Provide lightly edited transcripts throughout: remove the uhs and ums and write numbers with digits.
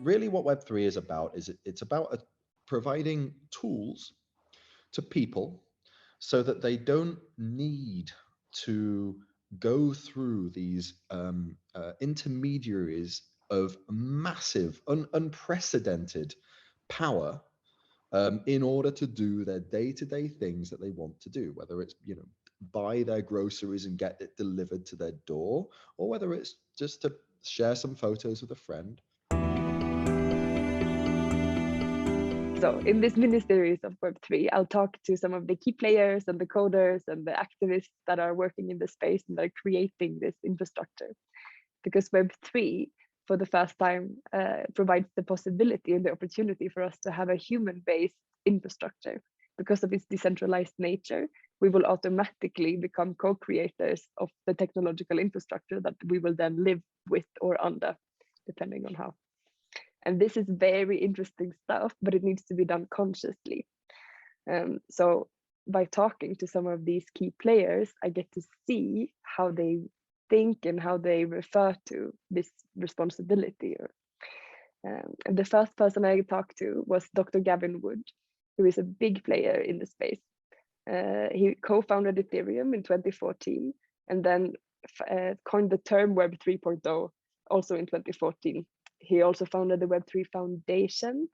really what Web3 is about is it's about providing tools to people so that they don't need to go through these intermediaries of massive, unprecedented power in order to do their day-to-day things that they want to do, whether it's, buy their groceries and get it delivered to their door, or whether it's just to share some photos with a friend. So in this mini series of Web3, I'll talk to some of the key players and the coders and the activists that are working in the space and are creating this infrastructure. Because Web3, for the first time, provides the possibility and the opportunity for us to have a human-based infrastructure. Because of its decentralized nature, we will automatically become co-creators of the technological infrastructure that we will then live with or under, depending on how. And this is very interesting stuff, but it needs to be done consciously. So by talking to some of these key players, I get to see how they think and how they refer to this responsibility. And the first person I talked to was Dr. Gavin Wood, who is a big player in the space. He co-founded Ethereum in 2014 and then coined the term Web 3.0 also in 2014. He also founded the Web3 Foundation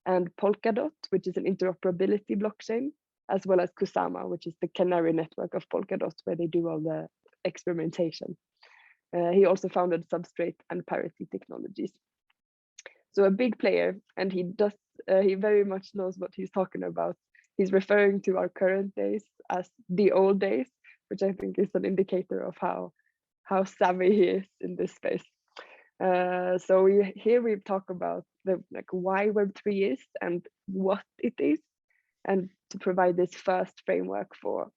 and Polkadot, which is an interoperability blockchain, as well as Kusama, which is the canary network of Polkadot, where they do all the experimentation. He also founded Substrate and Parity technologies. So a big player, and he very much knows what he's talking about. He's referring to our current days as the old days, which I think is an indicator of how savvy he is in this space. So we talk about why Web3 is and what it is, and to provide this first framework for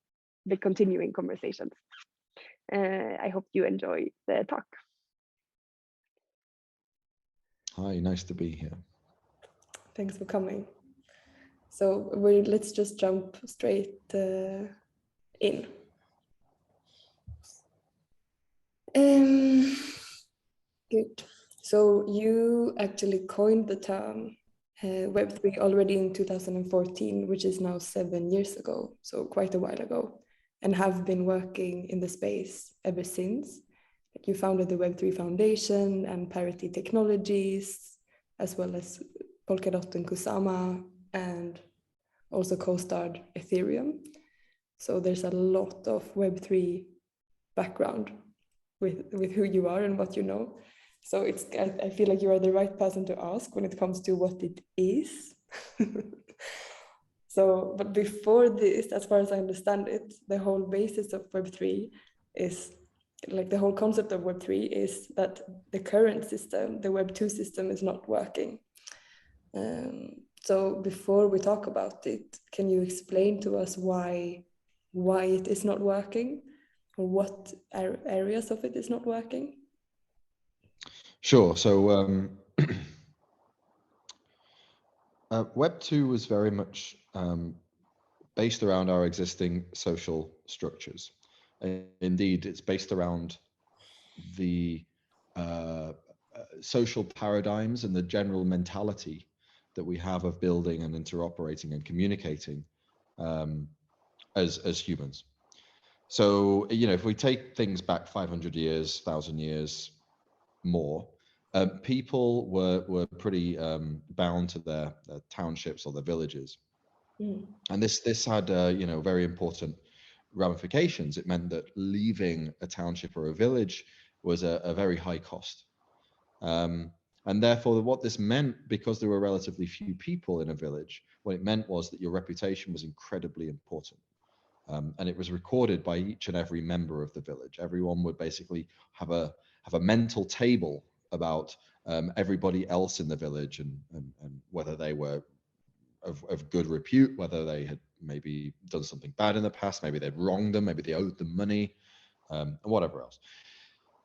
the continuing conversations. I hope you enjoy the talk. Hi, nice to be here. Thanks for coming. So let's just jump straight in. Good. So you actually coined the term Web3 already in 2014, which is now 7 years ago, so quite a while ago, and have been working in the space ever since. You founded the Web3 Foundation and Parity Technologies, as well as Polkadot and Kusama, and also co-starred Ethereum. So there's a lot of Web3 background with who you are and what you know. So I feel like you are the right person to ask when it comes to what it is. But before this, as far as I understand it, the whole basis of Web3 is, like the whole concept of Web3 is that the current system, the Web2 system, is not working. So before we talk about it, can you explain to us why it is not working, or what areas of it is not working? Sure. So Web2 was very much based around our existing social structures. Indeed, it's based around the social paradigms and the general mentality that we have of building and interoperating and communicating as humans. So, if we take things back 500 years, 1,000 years more, people were pretty bound to their townships or their villages. And this had very important ramifications. It meant that leaving a township or a village was a very high cost. And therefore, what this meant, because there were relatively few people in a village, what it meant was that your reputation was incredibly important. And it was recorded by each and every member of the village. Everyone would basically have a mental table about everybody else in the village and whether they were of good repute, whether they had maybe done something bad in the past, maybe they'd wronged them, maybe they owed them money, and whatever else.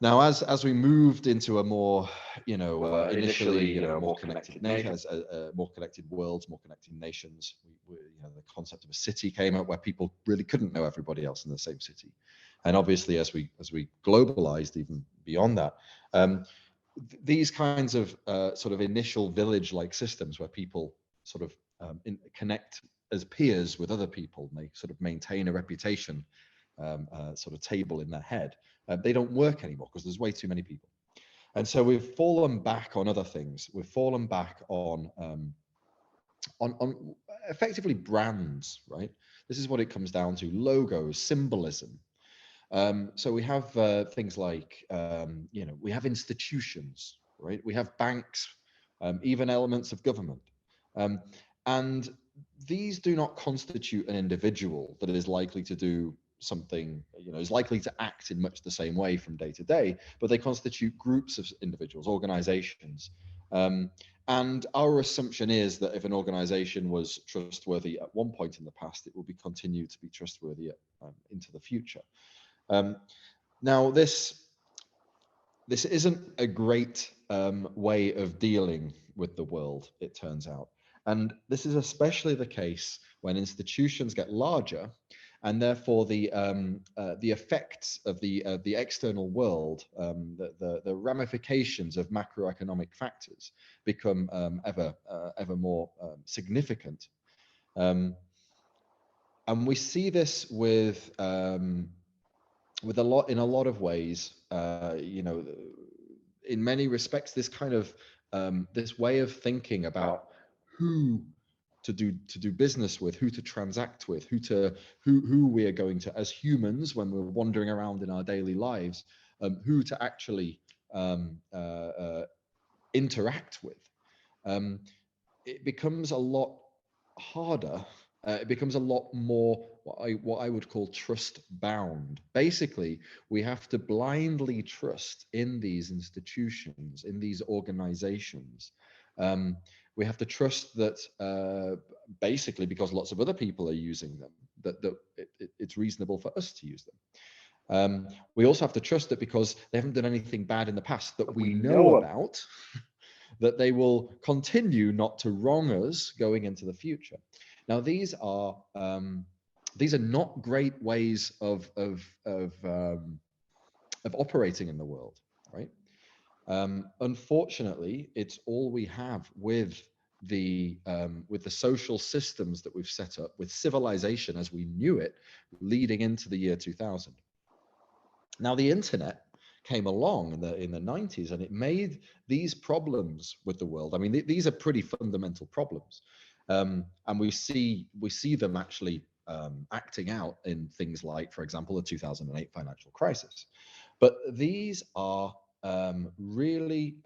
Now, as we moved into a more, initially, more connected nations, more connected worlds, more connected nations, the concept of a city came up where people really couldn't know everybody else in the same city. And obviously, as we globalized even beyond that, these kinds of sort of initial village-like systems where people sort of connect as peers with other people, and they sort of maintain a reputation sort of table in their head, they don't work anymore because there's way too many people. And so we've fallen back on other things. We've fallen back on effectively brands, right? This is what it comes down to: logos, symbolism. So we have things like, you know, we have institutions, right? We have banks, even elements of government. And these do not constitute an individual that is likely to do something, you know, is likely to act in much the same way from day to day, but they constitute groups of individuals, organizations. And our assumption is that if an organization was trustworthy at one point in the past, it will be continued to be trustworthy into the future. Now, this isn't a great way of dealing with the world, it turns out. And this is especially the case when institutions get larger, and therefore the effects of the external world, the ramifications of macroeconomic factors become ever more significant. And we see this with in a lot of ways, you know, in many respects, this kind of this way of thinking about who to do business with, who to transact with, who we are going to, as humans, when we're wandering around in our daily lives, who to actually interact with. It becomes a lot harder. It becomes a lot more what I would call trust bound. Basically, we have to blindly trust in these institutions, in these organizations. We have to trust that basically, because lots of other people are using them, that it's reasonable for us to use them. We also have to trust that because they haven't done anything bad in the past that we know about, that they will continue not to wrong us going into the future. Now, these are not great ways of operating in the world, right? Unfortunately, it's all we have with the social systems that we've set up, with civilization as we knew it, leading into the year 2000. Now, the internet came along in the 90s, and it made these problems with the world. I mean, these are pretty fundamental problems, and we see them actually acting out in things like, for example, the 2008 financial crisis. But these are really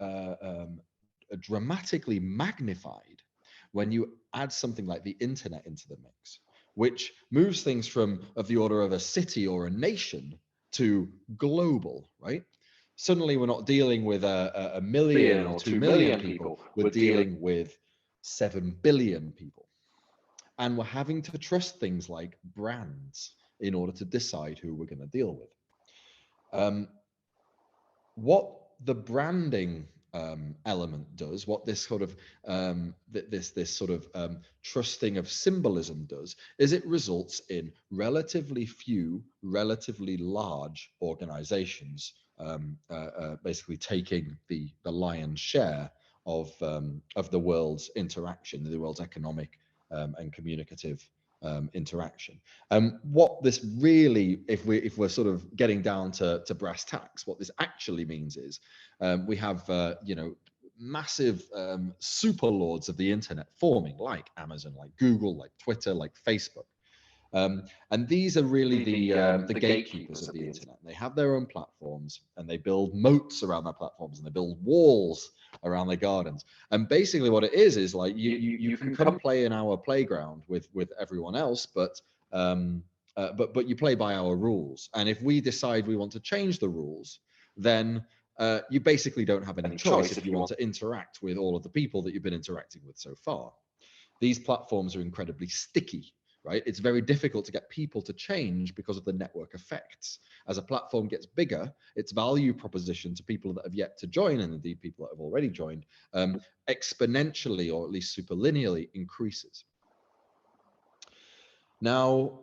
dramatically magnified when you add something like the internet into the mix, which moves things from of the order of a city or a nation to global, right? Suddenly we're not dealing with a million or 2 million people, we're dealing with 7 billion people. And we're having to trust things like brands in order to decide who we're going to deal with. What the branding element does, what this sort of trusting of symbolism does, is it results in relatively few, relatively large organizations basically taking the lion's share of the world's interaction, the world's economic and communicative interaction. What this really, if we're sort of getting down to brass tacks, what this actually means is we have you know, massive super lords of the internet forming, like Amazon, like Google, like Twitter, like Facebook. And these are really the gatekeepers of the internet. They have their own platforms, and they build moats around their platforms, and they build walls around their gardens. And basically what it is like you can come play in our playground with everyone else, but you play by our rules. And if we decide we want to change the rules, then you basically don't have any choice if you want to interact with all of the people that you've been interacting with so far. These platforms are incredibly sticky, right? It's very difficult to get people to change because of the network effects. As a platform gets bigger, its value proposition to people that have yet to join, and indeed people that have already joined, exponentially, or at least superlinearly, increases. Now,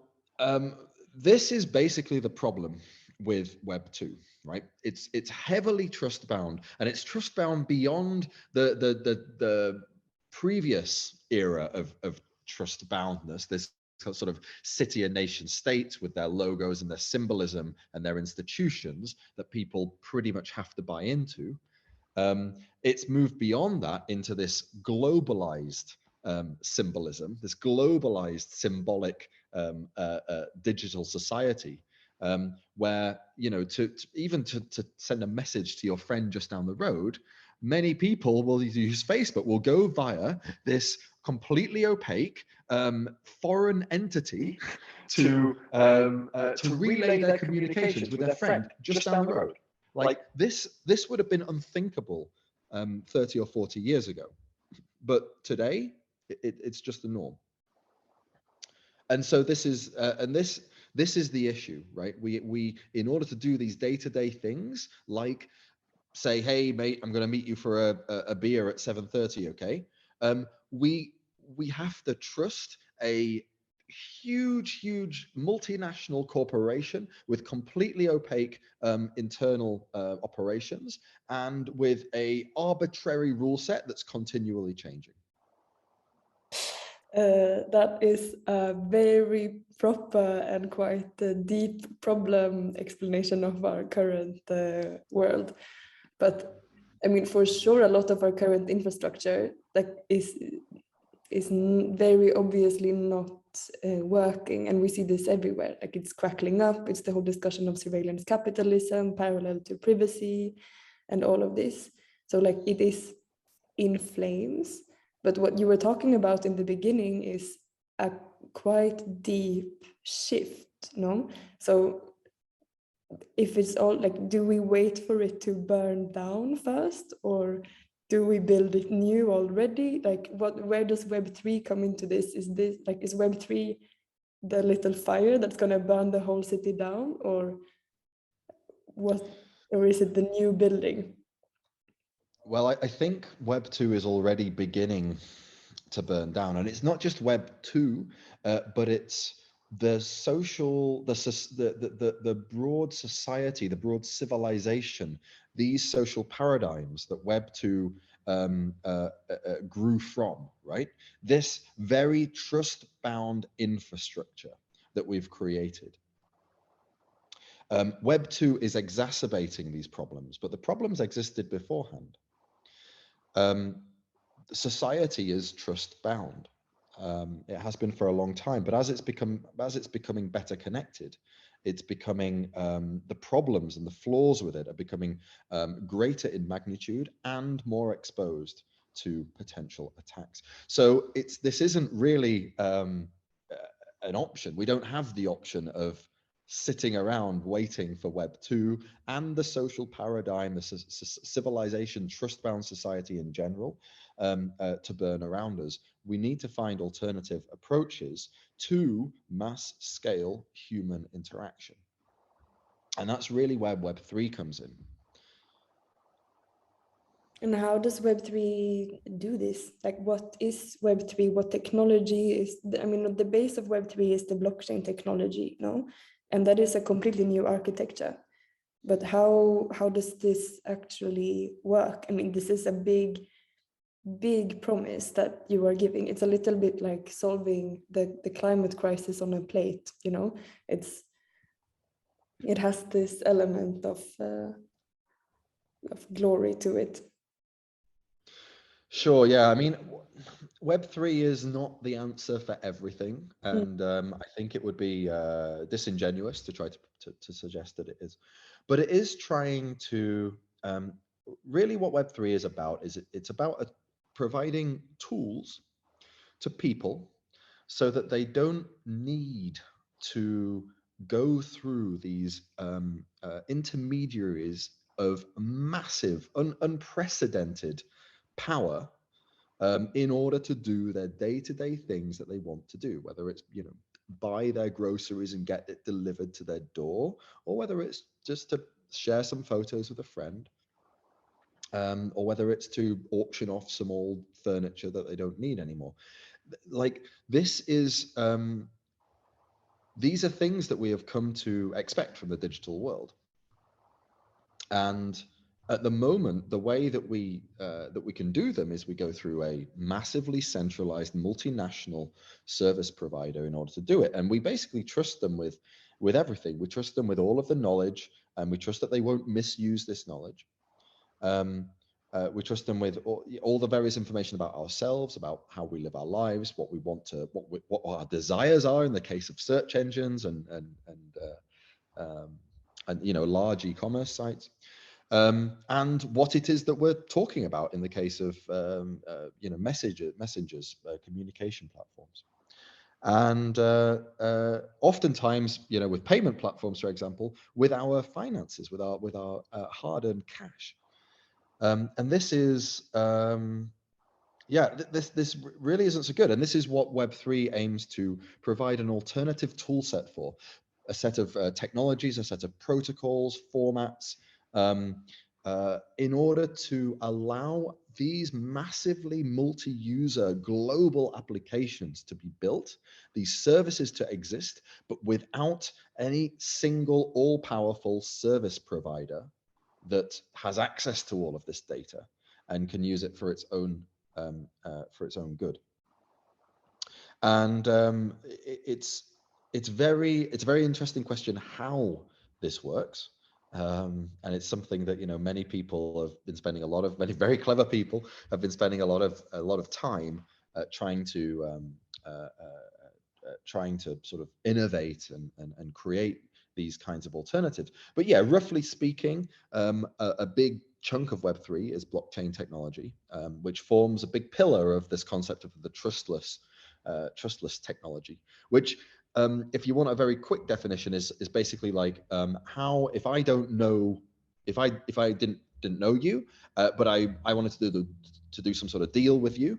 this is basically the problem with Web 2, right? It's heavily trust bound, and it's trust bound beyond the previous era of trust boundness, this sort of city and nation states with their logos and their symbolism and their institutions that people pretty much have to buy into. It's moved beyond that into this globalized symbolism, this globalized symbolic digital society, where, you know, to send a message to your friend just down the road, many people will use Facebook, will go via this completely opaque foreign entity to relay their communications with their friend just down the road. Like this would have been unthinkable 30 or 40 years ago, but today it's just the norm. And so this is this is the issue, right? We in order to do these day-to-day things, like say, hey mate, I'm going to meet you for a beer at 7:30, okay? We have to trust a huge multinational corporation with completely opaque internal operations and with a arbitrary rule set that's continually changing. That is a very proper and quite a deep problem explanation of our current world. But I mean, for sure, a lot of our current infrastructure is very obviously not working, and we see this everywhere. Like, it's crackling up. It's the whole discussion of surveillance capitalism, parallel to privacy, and all of this. So like, it is in flames. But what you were talking about in the beginning is a quite deep shift, no? So if it's all like, do we wait for it to burn down first, or do we build it new already? Like, where does Web3 come into this? Is Web3 the little fire that's going to burn the whole city down, or what? Or is it the new building? Well, I think Web 2 is already beginning to burn down, and it's not just Web 2, but it's the social, the broad society, the broad civilization, these social paradigms that Web 2 grew from, right? This very trust-bound infrastructure that we've created. Web 2 is exacerbating these problems, but the problems existed beforehand. Society is trust bound. It has been for a long time, but as it's becoming better connected, it's becoming the problems and the flaws with it are becoming greater in magnitude and more exposed to potential attacks. So this isn't really an option. We don't have the option of sitting around waiting for Web 2 and the social paradigm, the civilization, trust-bound society in general to burn around us. We need to find alternative approaches to mass-scale human interaction. And that's really where Web 3 comes in. And how does Web3 do this? Like, what is Web3? What technology is? I mean, the base of Web3 is the blockchain technology, no? And that is a completely new architecture. But how does this actually work? I mean, this is a big promise that you are giving. It's a little bit like solving the climate crisis on a plate, you know? It has this element of glory to it. Sure, yeah. I mean, Web3 is not the answer for everything, and I think it would be disingenuous to try to suggest that it is. But it is trying to, really what Web3 is about is it's about providing tools to people so that they don't need to go through these intermediaries of massive, unprecedented power in order to do their day-to-day things that they want to do, whether it's, you know, buy their groceries and get it delivered to their door, or whether it's just to share some photos with a friend, or whether it's to auction off some old furniture that they don't need anymore. Like, this is these are things that we have come to expect from the digital world. And at the moment, the way that we can do them is we go through a massively centralized multinational service provider in order to do it. And we basically trust them with everything. We trust them with all of the knowledge, and we trust that they won't misuse this knowledge. We trust them with all the various information about ourselves, about how we live our lives, what we want to, what our desires are in the case of search engines and large e-commerce sites, and what it is that we're talking about in the case of messengers, communication platforms. And oftentimes, with payment platforms, for example, with our finances, with our hard-earned cash. And this is, this really isn't so good. And this is what Web3 aims to provide an alternative tool set for, a set of technologies, a set of protocols, formats, in order to allow these massively multi-user global applications to be built, these services to exist, but without any single all-powerful service provider that has access to all of this data and can use it for its own good. And it's a very interesting question how this works. And it's something that many people have been spending many very clever people have been spending a lot of time trying to sort of innovate and create these kinds of alternatives. But yeah, roughly speaking, a big chunk of Web3 is blockchain technology, which forms a big pillar of this concept of the trustless technology, which if you want a very quick definition is basically like how if I don't know, if I didn't know you, but I wanted to do some sort of deal with you,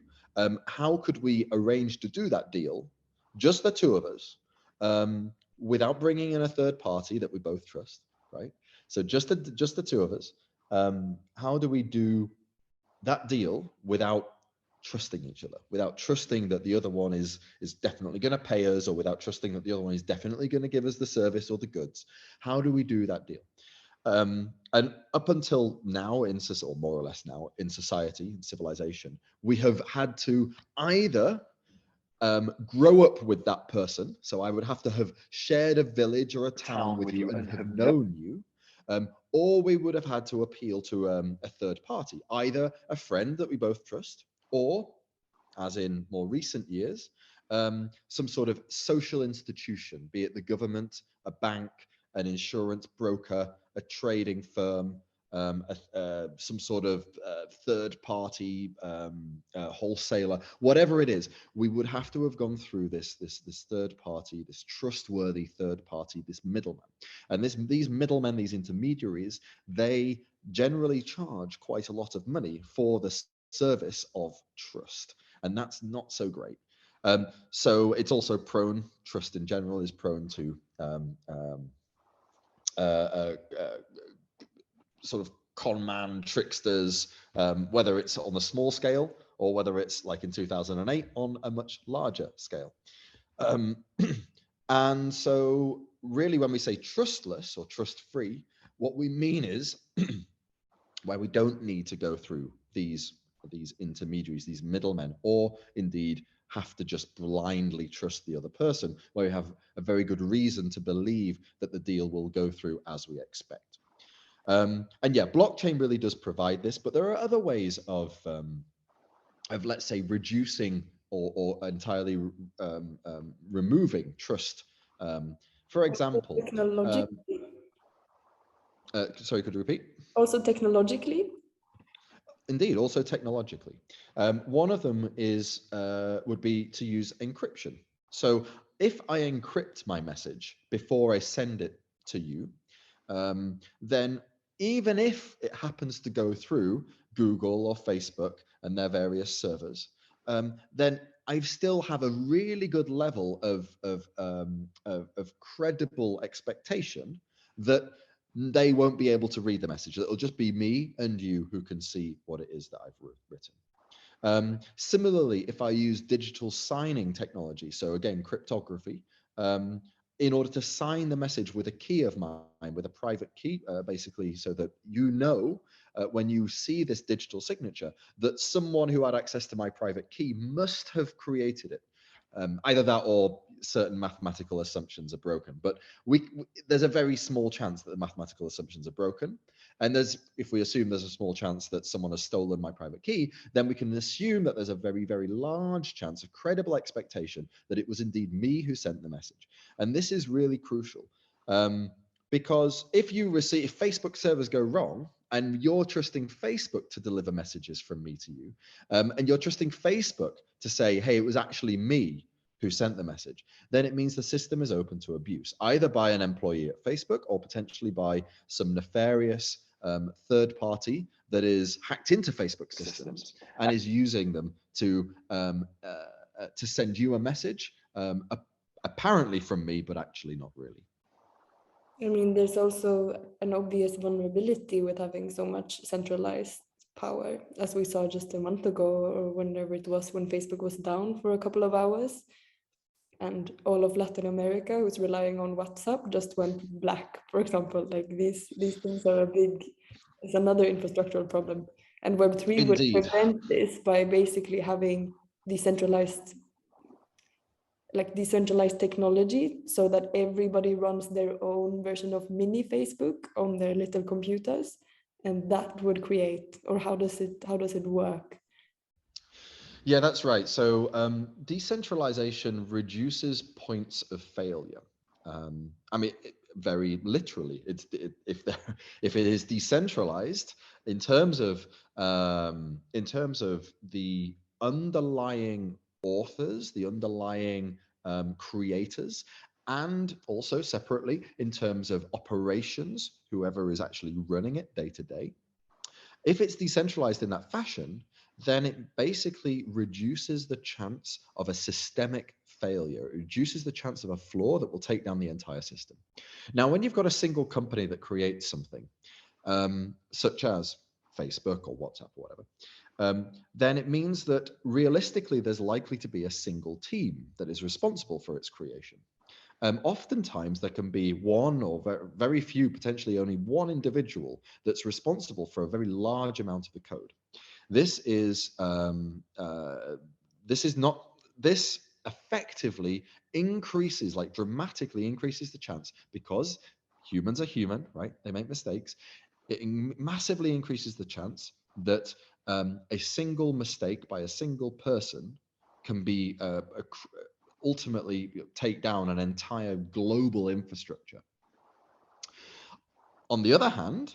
how could we arrange to do that deal, just the two of us, without bringing in a third party that we both trust, right? So just the two of us. How do we do that deal without trusting each other, without trusting that the other one is definitely going to pay us, or without trusting that the other one is definitely going to give us the service or the goods? How do we do that deal? And up until now, or more or less now, in society, in civilization, we have had to either grow up with that person. So I would have to have shared a village or a town with you and have known you. Or we would have had to appeal to a third party, either a friend that we both trust, or, as in more recent years, some sort of social institution, be it the government, a bank, an insurance broker, a trading firm, some sort of third party wholesaler, whatever it is. We would have to have gone through this third party, this trustworthy third party, this middleman. And these middlemen, these intermediaries, they generally charge quite a lot of money for the service of trust, and that's not so great. So it's also prone, trust in general is prone to sort of con man tricksters, whether it's on a small scale or whether it's like in 2008 on a much larger scale. And so really when we say trustless or trust-free, what we mean is where we don't need to go through these intermediaries, these middlemen, or indeed have to just blindly trust the other person, where we have a very good reason to believe that the deal will go through as we expect. And yeah, blockchain really does provide this, but there are other ways of let's say reducing or entirely removing trust. For example, sorry, could you repeat? Also technologically? Indeed, also technologically. One of them is would be to use encryption. So if I encrypt my message before I send it to you, then even if it happens to go through Google or Facebook and their various servers, then I still have a really good level of credible expectation that they won't be able to read the message. It'll just be me and you who can see what it is that I've written. Similarly, if I use digital signing technology, so again, cryptography, in order to sign the message with a key of mine, with a private key, basically, so that you know when you see this digital signature that someone who had access to my private key must have created it. Either that or certain mathematical assumptions are broken. But there's a very small chance that the mathematical assumptions are broken. And if we assume there's a small chance that someone has stolen my private key, then we can assume that there's a very, very large chance, a credible expectation that it was indeed me who sent the message. And this is really crucial. Because if Facebook servers go wrong, and you're trusting Facebook to deliver messages from me to you, and you're trusting Facebook to say, hey, it was actually me who sent the message, then it means the system is open to abuse, either by an employee at Facebook or potentially by some nefarious third party that is hacked into Facebook systems and is using them to send you a message, apparently from me, but actually not really. I mean, there's also an obvious vulnerability with having so much centralized power, as we saw just a month ago, or whenever it was, when Facebook was down for a couple of hours. And all of Latin America, who's relying on WhatsApp, just went black, for example. Like these things are it's another infrastructural problem. And Web3 would prevent this by basically having decentralized technology, so that everybody runs their own version of mini Facebook on their little computers, and that would create, or how does it work? Yeah, that's right. So decentralization reduces points of failure. I mean, very literally, if it is decentralized in terms of the underlying authors, the underlying creators, and also separately in terms of operations, whoever is actually running it day to day. If it's decentralized in that fashion, then it basically reduces the chance of a systemic failure. It reduces the chance of a flaw that will take down the entire system. Now, when you've got a single company that creates something, such as Facebook or WhatsApp or whatever, then it means that realistically there's likely to be a single team that is responsible for its creation. Oftentimes there can be one or very few, potentially only one individual that's responsible for a very large amount of the code. This effectively increases, like dramatically increases the chance, because humans are human, right? They make mistakes. It massively increases the chance that a single mistake by a single person can be ultimately take down an entire global infrastructure. On the other hand,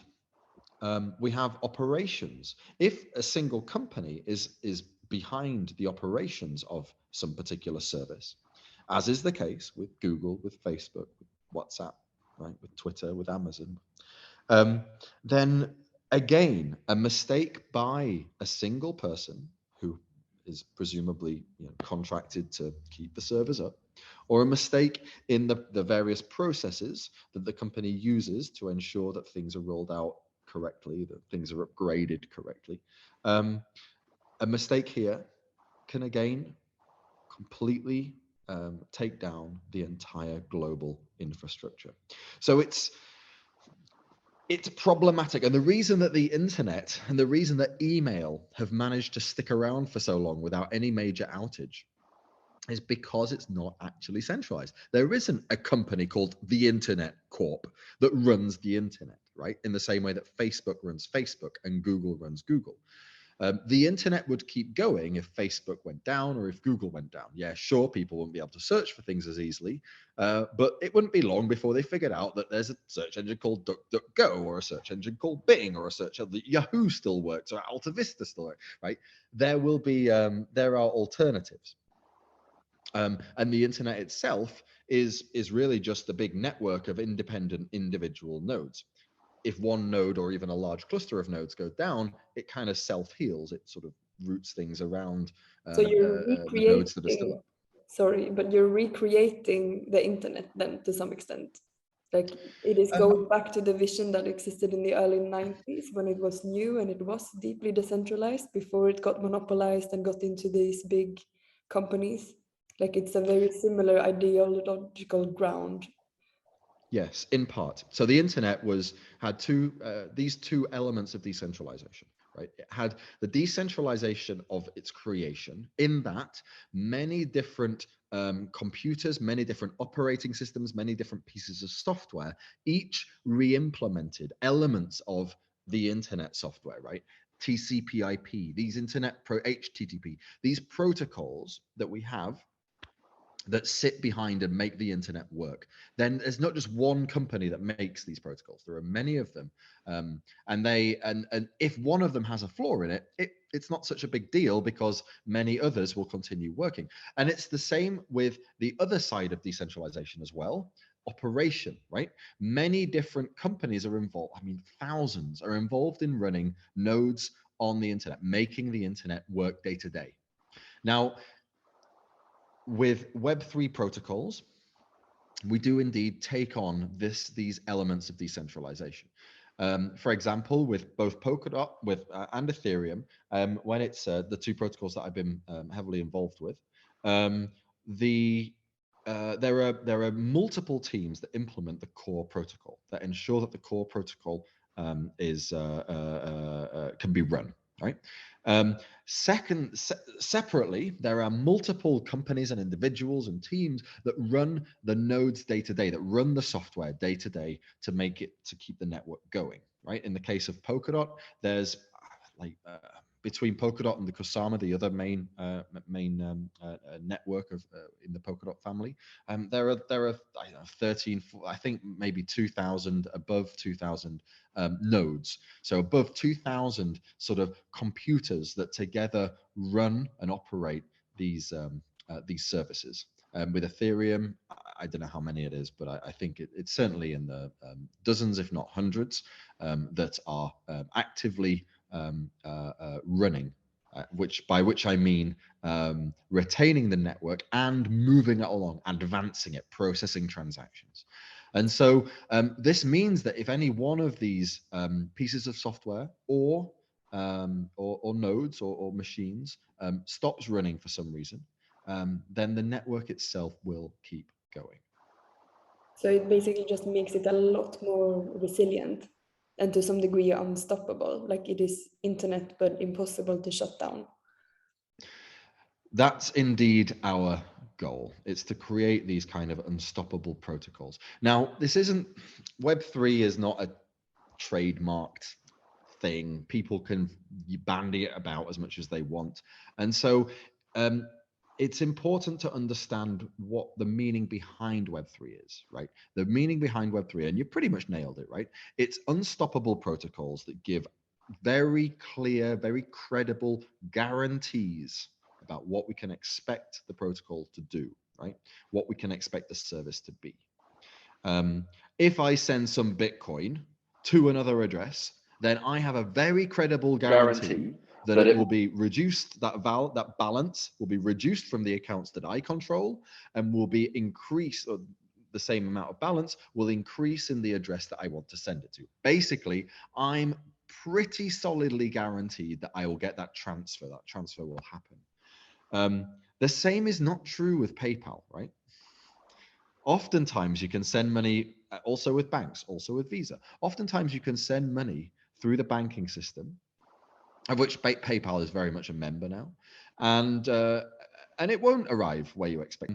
we have operations. If a single company is behind the operations of some particular service, as is the case with Google, with Facebook, with WhatsApp, right, with Twitter, with Amazon, then again, a mistake by a single person who is presumably contracted to keep the servers up, or a mistake in the various processes that the company uses to ensure that things are rolled out correctly, that things are upgraded correctly. A mistake here can again completely take down the entire global infrastructure. So it's problematic. And the reason that the internet and the reason that email have managed to stick around for so long without any major outage is because it's not actually centralized. There isn't a company called the Internet Corp that runs the internet, right? In the same way that Facebook runs Facebook and Google runs Google. The internet would keep going if Facebook went down or if Google went down. Yeah, sure, people wouldn't be able to search for things as easily, but it wouldn't be long before they figured out that there's a search engine called DuckDuckGo, or a search engine called Bing, or a search engine, Yahoo still works, or Alta Vista still works, right? There are alternatives. And the internet itself is really just a big network of independent individual nodes. If one node or even a large cluster of nodes go down, it kind of self-heals. It sort of roots things around so you're the nodes that are still up. Sorry, but you're recreating the internet then to some extent. Like it is going back to the vision that existed in the early 90s when it was new and it was deeply decentralized before it got monopolized and got into these big companies. Like it's a very similar ideological ground. Yes, in part. So the internet had these two elements of decentralization, right? It had the decentralization of its creation, in that many different computers, many different operating systems, many different pieces of software, each re-implemented elements of the internet software, right? TCP/IP, these HTTP, these protocols that we have that sit behind and make the internet work. Then there's not just one company that makes these protocols. There are many of them, and if one of them has a flaw in it, it's not such a big deal because many others will continue working. And it's the same with the other side of decentralization as well. Operation, right? Many different companies are involved. I mean, thousands are involved in running nodes on the internet, making the internet work day to day. Now, with Web3 protocols, we do indeed take on these elements of decentralization. For example, with both Polkadot and Ethereum, when it's the two protocols that I've been heavily involved with, there are multiple teams that implement the core protocol, that ensure that the core protocol can be run, right? Separately, there are multiple companies and individuals and teams that run the nodes day to day, that run the software day to day to keep the network going, right? In the case of Polkadot, there's between Polkadot and the Kusama, the other main network in the Polkadot family, there are 13, I think maybe 2,000, above 2,000 nodes. So above 2,000 sort of computers that together run and operate these services. With Ethereum, I don't know how many it is, but I think it's certainly in the dozens, if not hundreds, that are actively running, by which I mean retaining the network and moving it along, advancing it, processing transactions. And so this means that if any one of these pieces of software or nodes or machines stops running for some reason, then the network itself will keep going. So it basically just makes it a lot more resilient and to some degree unstoppable, like it is internet but impossible to shut down. That's indeed our goal. It's to create these kind of unstoppable protocols. Now, Web3 is not a trademarked thing. People can bandy it about as much as they want. And so it's important to understand what the meaning behind Web3 is, right? The meaning behind Web3, and you pretty much nailed it, right? It's unstoppable protocols that give very clear, very credible guarantees about what we can expect the protocol to do, right? What we can expect the service to be. If I send some Bitcoin to another address, then I have a very credible guarantee that it will be reduced, that balance will be reduced from the accounts that I control and will be increased, or the same amount of balance will increase in the address that I want to send it to. Basically, I'm pretty solidly guaranteed that I will get that transfer. That transfer will happen. The same is not true with PayPal, right? Oftentimes you can send money, also with banks, also with Visa. Oftentimes you can send money through the banking system, of which PayPal is very much a member now, and it won't arrive where you expect.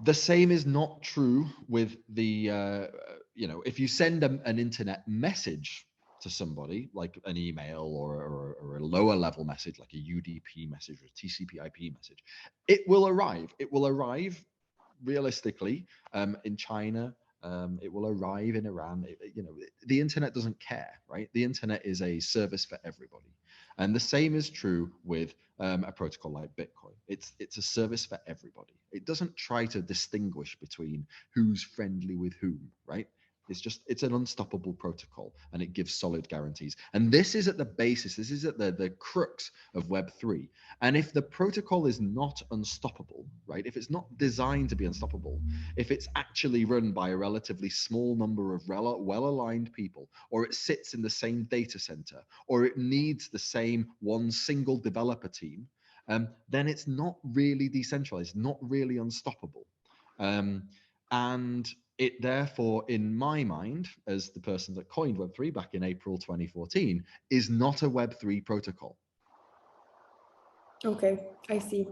The same is not true with the, if you send an internet message to somebody, like an email or a lower level message, like a UDP message or a TCP/IP message, it will arrive. It will arrive realistically in China. It will arrive in Iran. The internet doesn't care, right? The internet is a service for everybody. And the same is true with a protocol like Bitcoin. It's a service for everybody. It doesn't try to distinguish between who's friendly with whom, right? It's an unstoppable protocol, and it gives solid guarantees. And this is at the basis, this is at the crux of Web3. And if the protocol is not unstoppable, right? If it's not designed to be unstoppable, if it's actually run by a relatively small number of well-aligned people, or it sits in the same data center, or it needs the same one single developer team, then it's not really decentralized, not really unstoppable. And it therefore, in my mind, as the person that coined Web3 back in April 2014, is not a Web3 protocol. Okay, I see.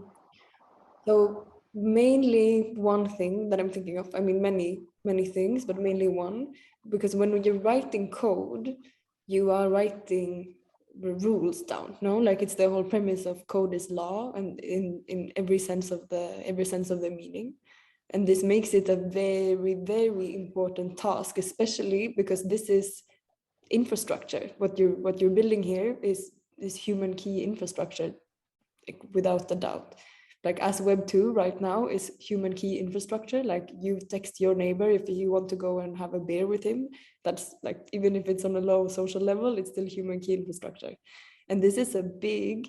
So mainly one thing that I'm thinking of, I mean, many things, but mainly one, because when you're writing code, you are writing the rules down, no? Like it's the whole premise of code is law, and in every sense of the meaning. And this makes it a very, very important task, especially because this is infrastructure. What you're building here is human key infrastructure, like, without a doubt. Like as Web 2 right now is human key infrastructure. Like you text your neighbor if you want to go and have a beer with him. That's like, even if it's on a low social level, it's still human key infrastructure. And this is a big,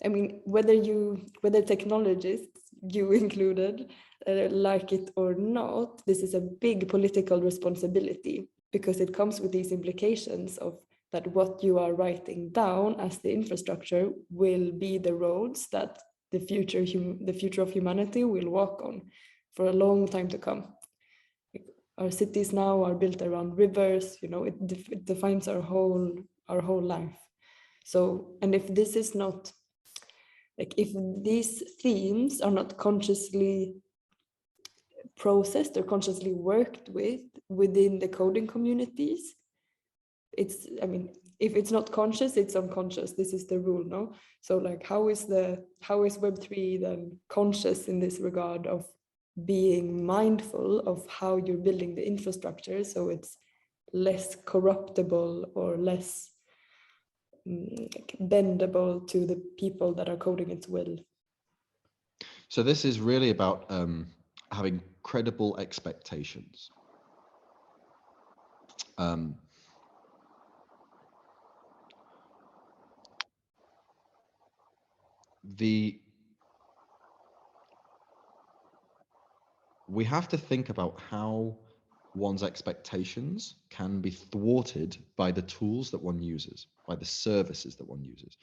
I mean, whether technologists, you included, like it or not, this is a big political responsibility, because it comes with these implications of that what you are writing down as the infrastructure will be the roads that the future of humanity will walk on for a long time to come. Like our cities now are built around rivers, you know, it defines our whole life. So, and if this is not, like if these themes are not consciously processed or consciously worked with within the coding communities, it's, I mean, if it's not conscious, it's unconscious. This is the rule, no? So like how is Web3 then conscious in this regard of being mindful of how you're building the infrastructure so it's less corruptible or less bendable to the people that are coding its will? So this is really about having credible expectations. We have to think about how one's expectations can be thwarted by the tools that one uses, by the services that one uses.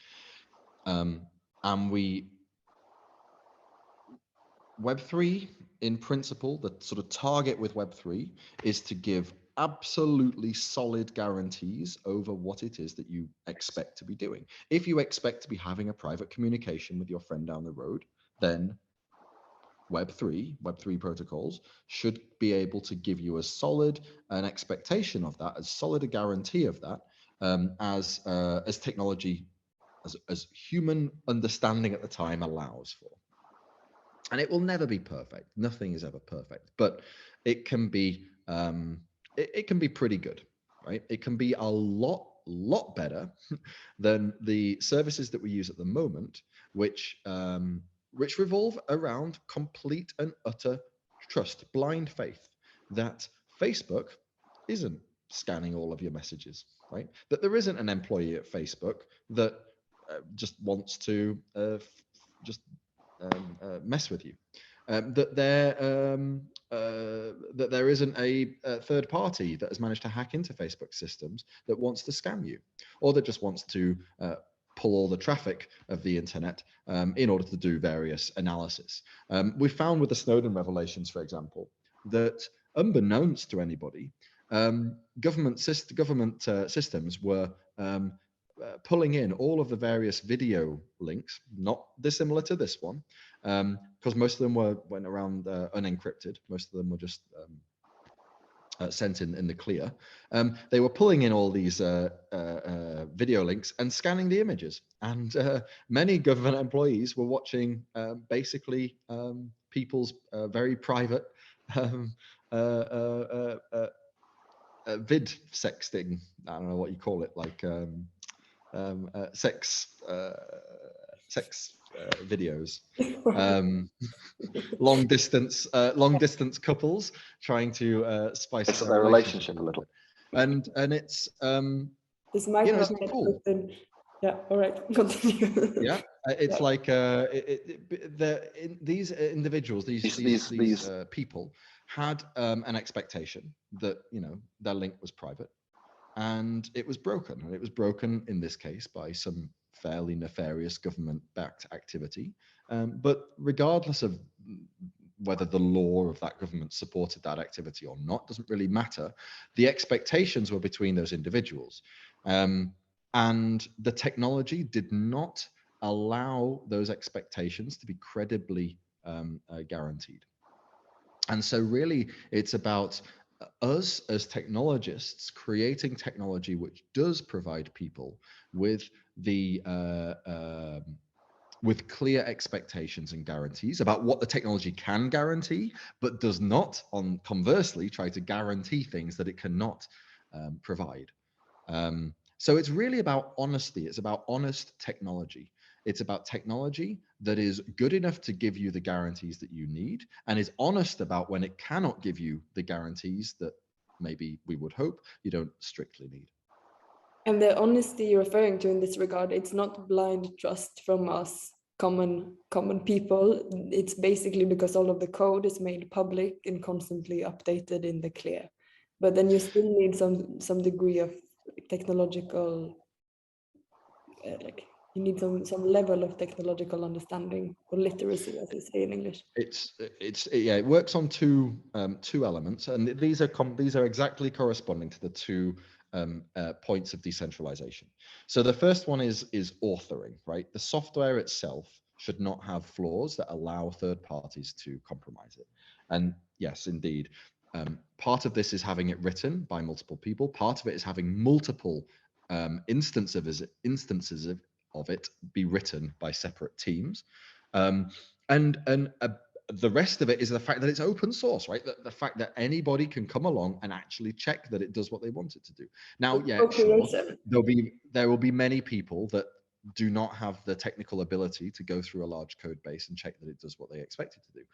Web3, in principle, the sort of target with Web3 is to give absolutely solid guarantees over what it is that you expect to be doing. If you expect to be having a private communication with your friend down the road, then Web3 protocols should be able to give you as solid an expectation of that, as solid a guarantee of that, as technology, as human understanding at the time allows for. And it will never be perfect. Nothing is ever perfect, but it can be it can be pretty good, right? It can be a lot better than the services that we use at the moment, which revolve around complete and utter trust, blind faith that Facebook isn't scanning all of your messages, right? That there isn't an employee at Facebook that just wants to mess with you. That there isn't a third party that has managed to hack into Facebook systems that wants to scam you, or that just wants to pull all the traffic of the internet in order to do various analysis. We found with the Snowden revelations, for example, that unbeknownst to anybody, government systems were pulling in all of the various video links, not dissimilar to this one, because most of them went around unencrypted. Most of them were just sent in the clear. They were pulling in all these video links and scanning the images. And many government employees were watching basically people's very private vid sexting. I don't know what you call it, like sex videos. long distance couples trying to spice up their relationship a little bit. And it's this might not it's not cool. Yeah, all right, continue. Yeah, it's like these individuals, these people had an expectation that their link was private, and it was broken. And it was broken in this case by some fairly nefarious government-backed activity. But regardless of whether the law of that government supported that activity or not, doesn't really matter. The expectations were between those individuals. And the technology did not allow those expectations to be credibly guaranteed. And so really it's about us as technologists creating technology which does provide people with the with clear expectations and guarantees about what the technology can guarantee, but does not, on conversely, try to guarantee things that it cannot provide. So it's really about honesty. It's about honest technology. It's about technology that is good enough to give you the guarantees that you need and is honest about when it cannot give you the guarantees that maybe we would hope you don't strictly need. And the honesty you're referring to in this regard, it's not blind trust from us common people. It's basically because all of the code is made public and constantly updated in the clear. But then you still need some degree of technological, like you need some level of technological understanding or literacy, as you say in English. It works on two elements, and these are exactly corresponding to the two points of decentralization. So the first one is authoring, right? The software itself should not have flaws that allow third parties to compromise it. And yes, indeed, part of this is having it written by multiple people. Part of it is having multiple instances of it be written by separate teams. The rest of it is the fact that it's open source, right? The fact that anybody can come along and actually check that it does what they want it to do. Now, yeah, sure, there will be many people that do not have the technical ability to go through a large code base and check that it does what they expect it to do.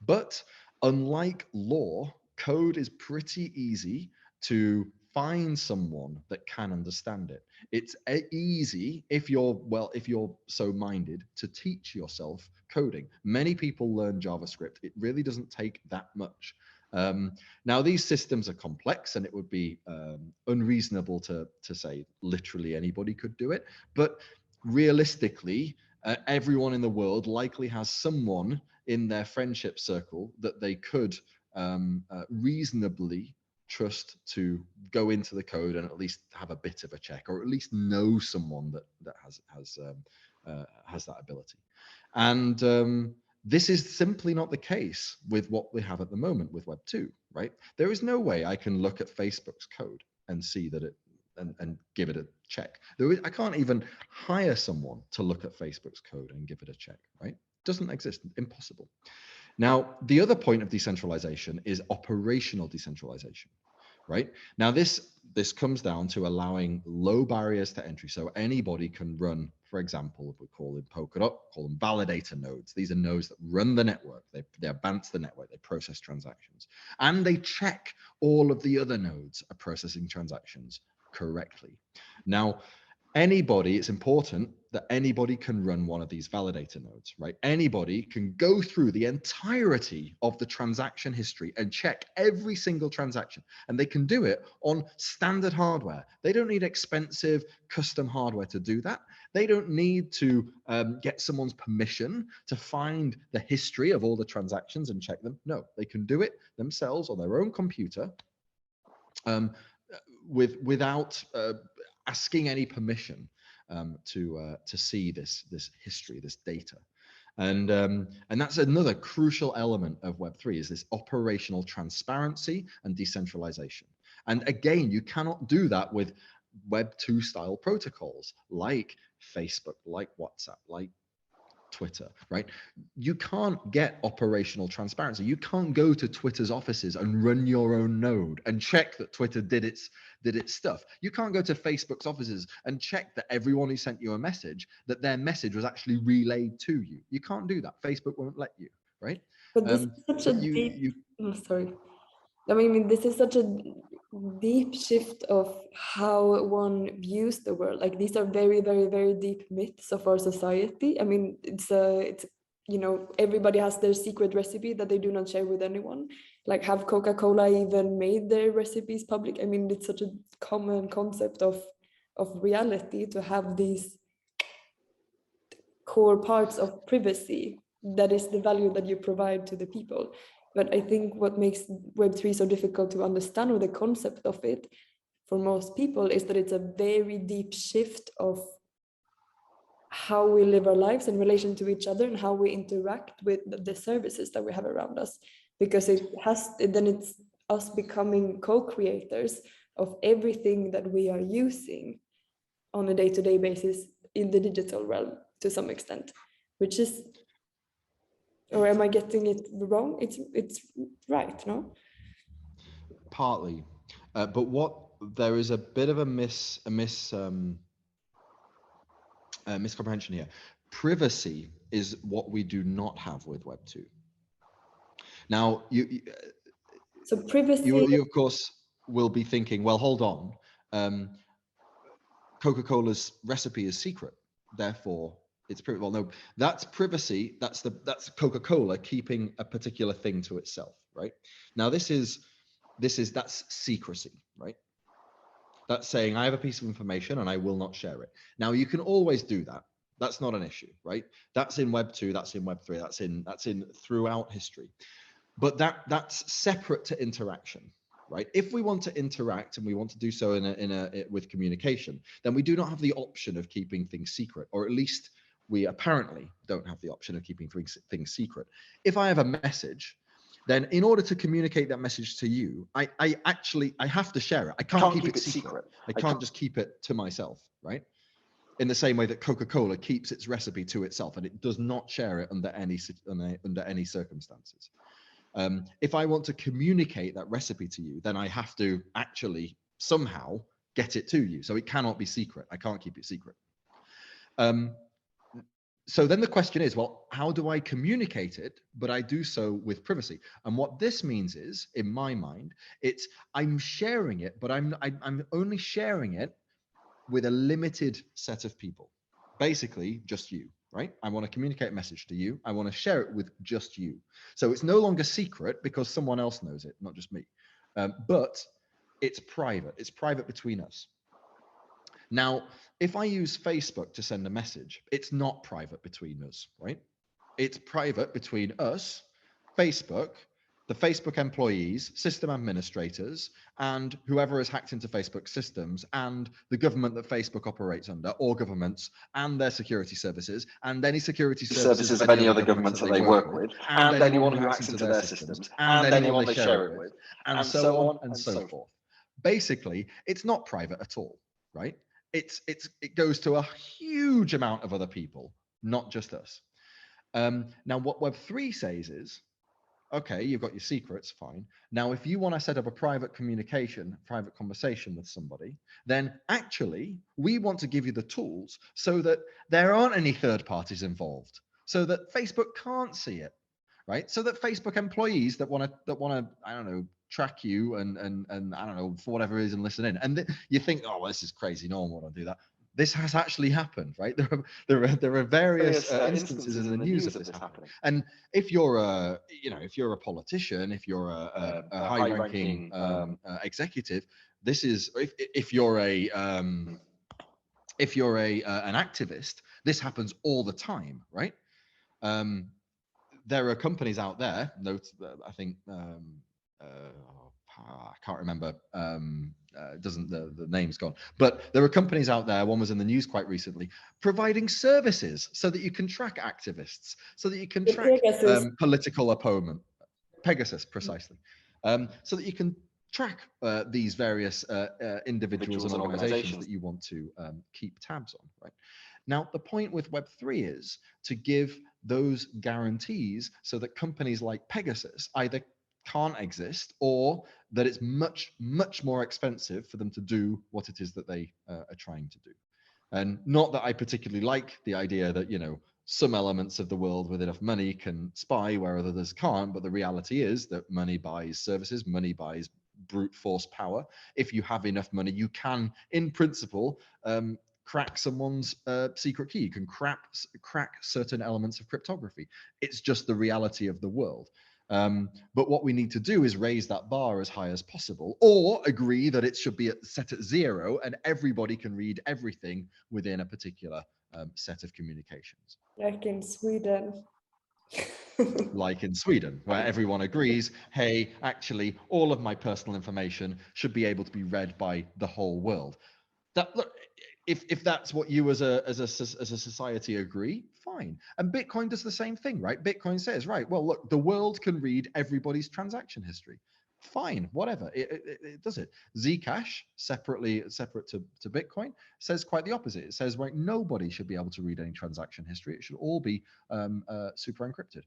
But unlike law, code is pretty easy to find someone that can understand it. It's easy if you're so minded to teach yourself coding. Many people learn JavaScript. It really doesn't take that much. Now these systems are complex, and it would be unreasonable to say literally anybody could do it. But realistically, everyone in the world likely has someone in their friendship circle that they could reasonably trust to go into the code and at least have a bit of a check, or at least know someone that has that ability. And this is simply not the case with what we have at the moment with Web 2, right? There is no way I can look at Facebook's code and see that it and give it a check. I can't even hire someone to look at Facebook's code and give it a check, right? Doesn't exist, impossible. Now, the other point of decentralization is operational decentralization, right? Now, this comes down to allowing low barriers to entry. So anybody can run, for example, if we call it Polkadot, call them validator nodes. These are nodes that run the network. They advance the network, they process transactions, and they check all of the other nodes are processing transactions correctly. Now, it's important that anybody can run one of these validator nodes, right? Anybody can go through the entirety of the transaction history and check every single transaction. And they can do it on standard hardware. They don't need expensive custom hardware to do that. They don't need to get someone's permission to find the history of all the transactions and check them. No, they can do it themselves on their own computer without asking any permission to see this history, this data. And that's another crucial element of Web3 is this operational transparency and decentralization. And again, you cannot do that with Web 2 style protocols like Facebook, like WhatsApp, like Twitter, right? You can't get operational transparency. You can't go to Twitter's offices and run your own node and check that Twitter did its stuff. You can't go to Facebook's offices and check that everyone who sent you a message, that their message was actually relayed to you. You can't do that. Facebook won't let you, right? But this is such a deep, sorry. I mean, this is such a deep shift of how one views the world. Like these are very, very, very deep myths of our society. I mean, it's everybody has their secret recipe that they do not share with anyone. Like, have Coca-Cola even made their recipes public? I mean, it's such a common concept of reality to have these core parts of privacy. That is the value that you provide to the people. But I think what makes Web3 so difficult to understand, or the concept of it for most people, is that it's a very deep shift of how we live our lives in relation to each other and how we interact with the services that we have around us. Because then it's us becoming co-creators of everything that we are using on a day-to-day basis in the digital realm to some extent, which is, or am I getting it wrong? It's right, no? Partly, but there is a bit of a miscomprehension here. Privacy is what we do not have with Web 2. Now, so privacy, you of course will be thinking, well, hold on, Coca-Cola's recipe is secret, therefore it's private. Well, no, that's privacy. That's Coca-Cola keeping a particular thing to itself, right? Now, that's secrecy, right? That's saying I have a piece of information and I will not share it. Now, you can always do that. That's not an issue, right? That's in Web 2, that's in Web 3, that's in throughout history. But that's separate to interaction, right? If we want to interact and we want to do so with communication, then we do not have the option of keeping things secret, or at least we apparently don't have the option of keeping things secret. If I have a message, then in order to communicate that message to you, I have to share it. I can't keep it secret. I can't just keep it to myself, right? In the same way that Coca-Cola keeps its recipe to itself and it does not share it under any circumstances. If I want to communicate that recipe to you, then I have to actually somehow get it to you. So it cannot be secret. I can't keep it secret. So then the question is, well, how do I communicate it? But I do so with privacy. And what this means is, in my mind, I'm sharing it, but I'm only sharing it with a limited set of people. Basically, just you, right? I want to communicate a message to you. I want to share it with just you. So it's no longer secret because someone else knows it, not just me. But it's private. It's private between us. Now, if I use Facebook to send a message, it's not private between us, right? It's private between us, Facebook, the Facebook employees, system administrators, and whoever has hacked into Facebook systems, and the government that Facebook operates under, or governments, and their security services, and any security services of any other governments that they work with, and anyone who hacks into their systems, and anyone they share it with, and so on and so forth. Basically, it's not private at all, right? It goes to a huge amount of other people, not just us. Now, what Web3 says is, okay, you've got your secrets, fine. Now, if you want to set up a private communication, private conversation with somebody, then actually we want to give you the tools so that there aren't any third parties involved, so that Facebook can't see it, right? So that Facebook employees that want to, I don't know, track you and I don't know, for whatever reason, listen in. And you think, oh, well, this is crazy. No one will want to do that. This has actually happened, right? There are various instances in the news of this happening. And if you're a politician, if you're a high-ranking executive, this is if you're an activist, this happens all the time, right? There are companies out there. I think. I can't remember. The name's gone. But there are companies out there. One was in the news quite recently, providing services so that you can track activists, so that you can track political opponent. Pegasus, precisely. So that you can track these various individuals and organizations that you want to keep tabs on. Right. Now, the point with Web3 is to give those guarantees so that companies like Pegasus either can't exist, or that it's much, much more expensive for them to do what it is that they are trying to do. And not that I particularly like the idea that, some elements of the world with enough money can spy where others can't, but the reality is that money buys services, money buys brute force power. If you have enough money, you can, in principle, crack someone's secret key. You can crack certain elements of cryptography. It's just the reality of the world. But what we need to do is raise that bar as high as possible, or agree that it should be set at 0 and everybody can read everything within a particular set of communications. Like in Sweden. Like in Sweden, where everyone agrees, hey, actually, all of my personal information should be able to be read by the whole world. That, look, if that's what you as a society agree, fine. And Bitcoin does the same thing, right? Bitcoin says, right, well, look, the world can read everybody's transaction history. Fine, whatever, it does it. Zcash, separate to Bitcoin, says quite the opposite. It says, right, nobody should be able to read any transaction history. It should all be super encrypted.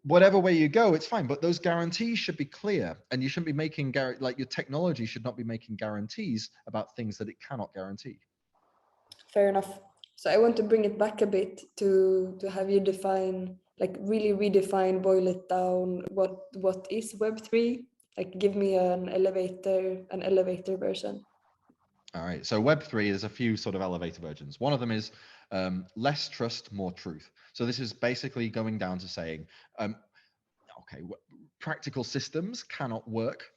Whatever way you go, it's fine, but those guarantees should be clear, and you shouldn't be making like your technology should not be making guarantees about things that it cannot guarantee. Fair enough. So I want to bring it back a bit to have you define, like really redefine, boil it down. What is Web3? Like give me an elevator version. All right. So Web3, there's a few sort of elevator versions. One of them is less trust, more truth. So this is basically going down to saying, okay, practical systems cannot work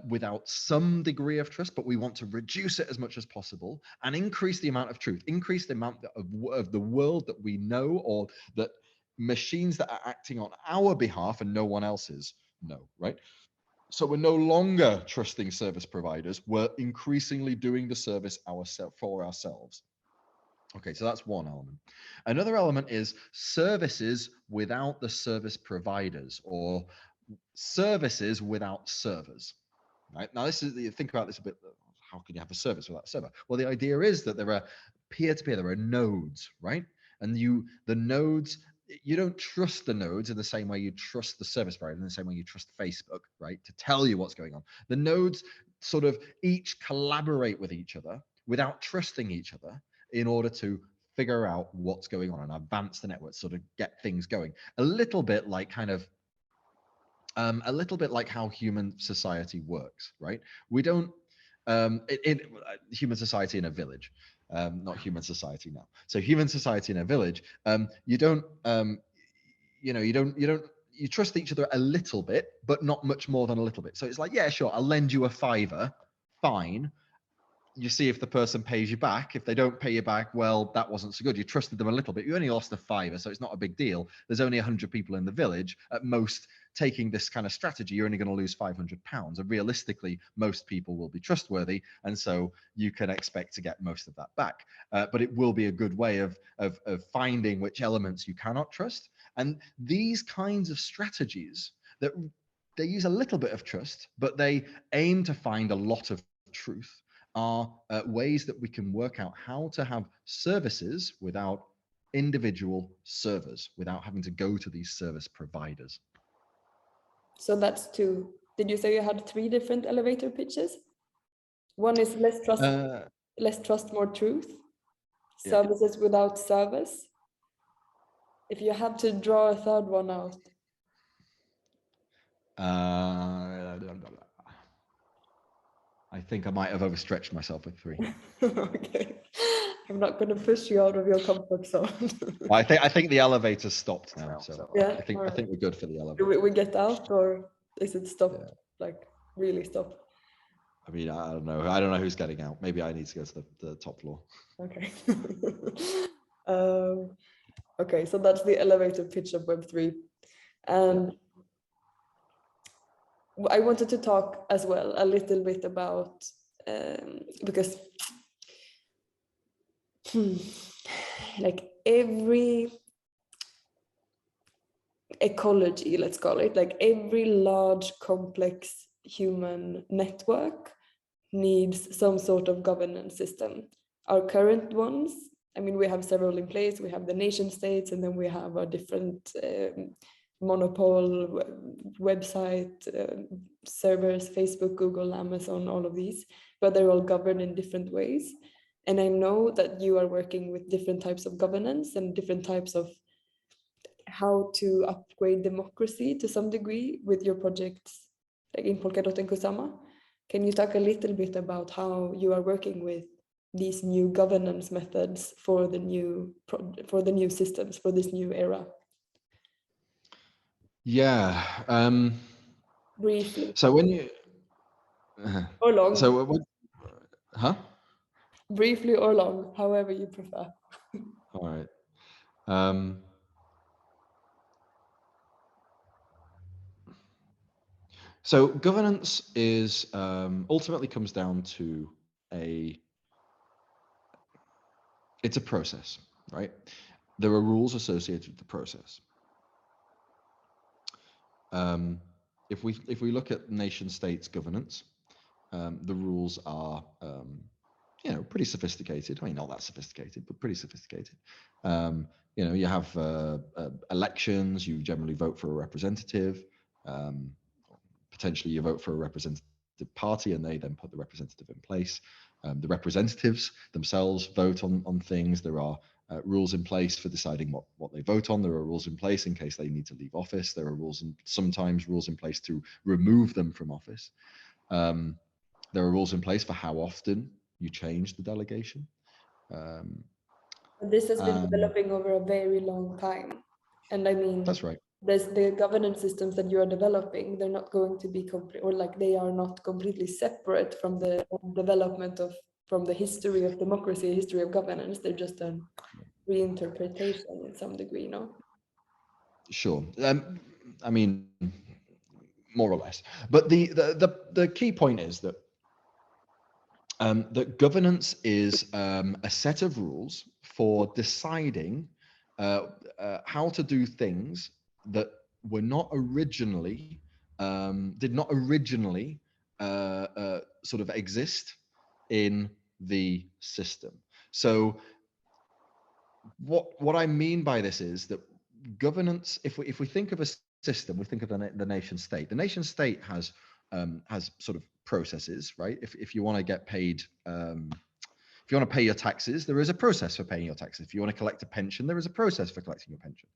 without some degree of trust, but we want to reduce it as much as possible and increase the amount of truth, increase the amount of the world that we know, or that machines that are acting on our behalf and no one else's know, right? So we're no longer trusting service providers. We're increasingly doing the service for ourselves. Okay, so that's one element. Another element is services without the service providers, or services without servers. Right now, think about this a bit. How can you have a service without a server? Well, the idea is that there are peer-to-peer, there are nodes, right? And the nodes, you don't trust the nodes in the same way you trust the service provider, in the same way you trust Facebook, right? To tell you what's going on. The nodes sort of each collaborate with each other without trusting each other in order to figure out what's going on and advance the network, sort of get things going. A little bit like how human society works, right? We don't, human society in a village, not human society now. So human society in a village, you trust each other a little bit, but not much more than a little bit. So it's like, yeah, sure, I'll lend you a $5, fine. You see if the person pays you back. If they don't pay you back, well, that wasn't so good. You trusted them a little bit. You only lost a $5, so it's not a big deal. There's only 100 people in the village. At most, taking this kind of strategy, you're only going to lose £500. And realistically, most people will be trustworthy, and so you can expect to get most of that back. But it will be a good way of finding which elements you cannot trust. And these kinds of strategies, that they use a little bit of trust, but they aim to find a lot of truth, are ways that we can work out how to have services without individual servers, without having to go to these service providers. So that's 2. Did you say you had 3 different elevator pitches? One is less trust, more truth. Services without service. If you had to draw a third one out. I think I might have overstretched myself with 3. Okay, I'm not going to push you out of your comfort zone. Well, I think the elevator stopped now, so yeah, I think we're good for the elevator. Do we get out, or is it stopped? Yeah. Like really stopped? I mean, I don't know. I don't know who's getting out. Maybe I need to go to the top floor. Okay. Okay, so that's the elevator pitch of Web3, and I wanted to talk as well a little bit about because like every ecology, let's call it, like every large complex human network needs some sort of governance system. Our current ones, I mean, we have several in place. We have the nation states, and then we have a different monopole website, servers, Facebook, Google, Amazon, all of these, but they're all governed in different ways. And I know that you are working with different types of governance and different types of how to upgrade democracy to some degree with your projects, like in Polkadot and Kusama. Can you talk a little bit about how you are working with these new governance methods for the new systems, for this new era? Yeah. Briefly So when you, or long. so when, huh? Briefly or long, however you prefer. All right. Um, so governance is ultimately comes down to it's a process, right? There are rules associated with the process. If we look at nation states governance, the rules are pretty sophisticated. I mean, not that sophisticated, but pretty sophisticated. You have elections. You generally vote for a representative. Potentially, you vote for a representative party, and they then put the representative in place. The representatives themselves vote on things. There are rules in place for deciding what they vote on. There are rules in place in case they need to leave office. There are sometimes rules in place to remove them from office. There are rules in place for how often you change the delegation. This has been developing over a very long time. And I mean, that's right. There's the governance systems that you are developing, they're not going to be complete, or like they are not completely separate from the development from the history of democracy, history of governance. They're just a reinterpretation in some degree, no? Sure. I mean, more or less. But the key point is that that governance is a set of rules for deciding how to do things that were not originally did not originally sort of exist in the system. So what I mean by this is that governance, if we think of a system, we think of the nation state. The nation state has sort of processes, right? If you want to get paid, if you want to pay your taxes, there is a process for paying your taxes. If you want to collect a pension, there is a process for collecting your pension.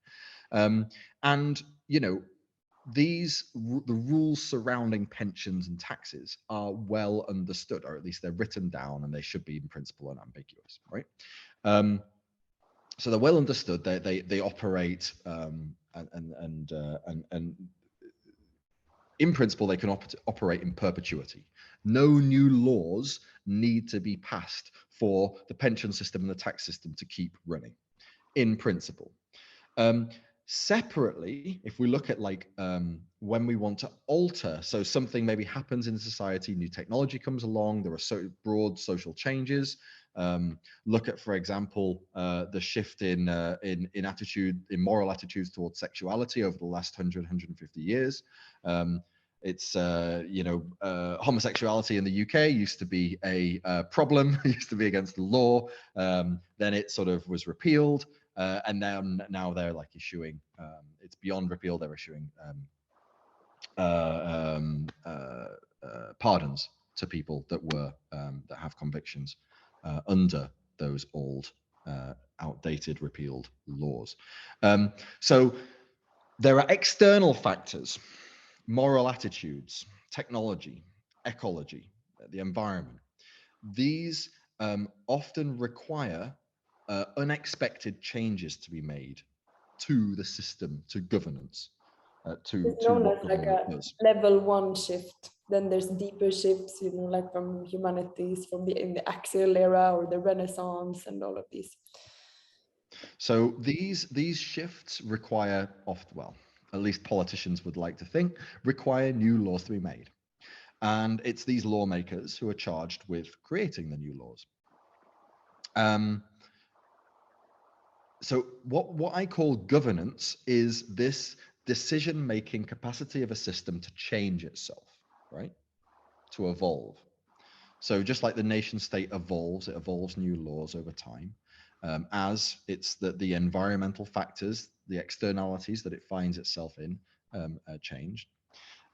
And the rules surrounding pensions and taxes are well understood, or at least they're written down, and they should be in principle unambiguous, right? So they're well understood. They operate, and in principle, they can operate in perpetuity. No new laws need to be passed for the pension system and the tax system to keep running, in principle. Separately, if we look at when we want to alter, so something maybe happens in society, new technology comes along, there are so broad social changes. Look at, for example, the shift in moral attitudes towards sexuality over the last 150 years. It's homosexuality in the UK used to be a problem, used to be against the law. Then it sort of was repealed, and now they're like issuing. It's beyond repeal. They're issuing pardons to people that have convictions under those old, outdated, repealed laws. So there are external factors. Moral attitudes, technology, ecology, the environment. These often require unexpected changes to be made to the system, to governance, to what government does. Level 1 shift. Then there's deeper shifts, like from humanities, in the axial era or the Renaissance and all of these. So these shifts require at least politicians would like to think, require new laws to be made. And it's these lawmakers who are charged with creating the new laws. So what I call governance is this decision-making capacity of a system to change itself, right? To evolve. So just like the nation state evolves, it evolves new laws over time. As it's the environmental factors, the externalities that it finds itself in changed.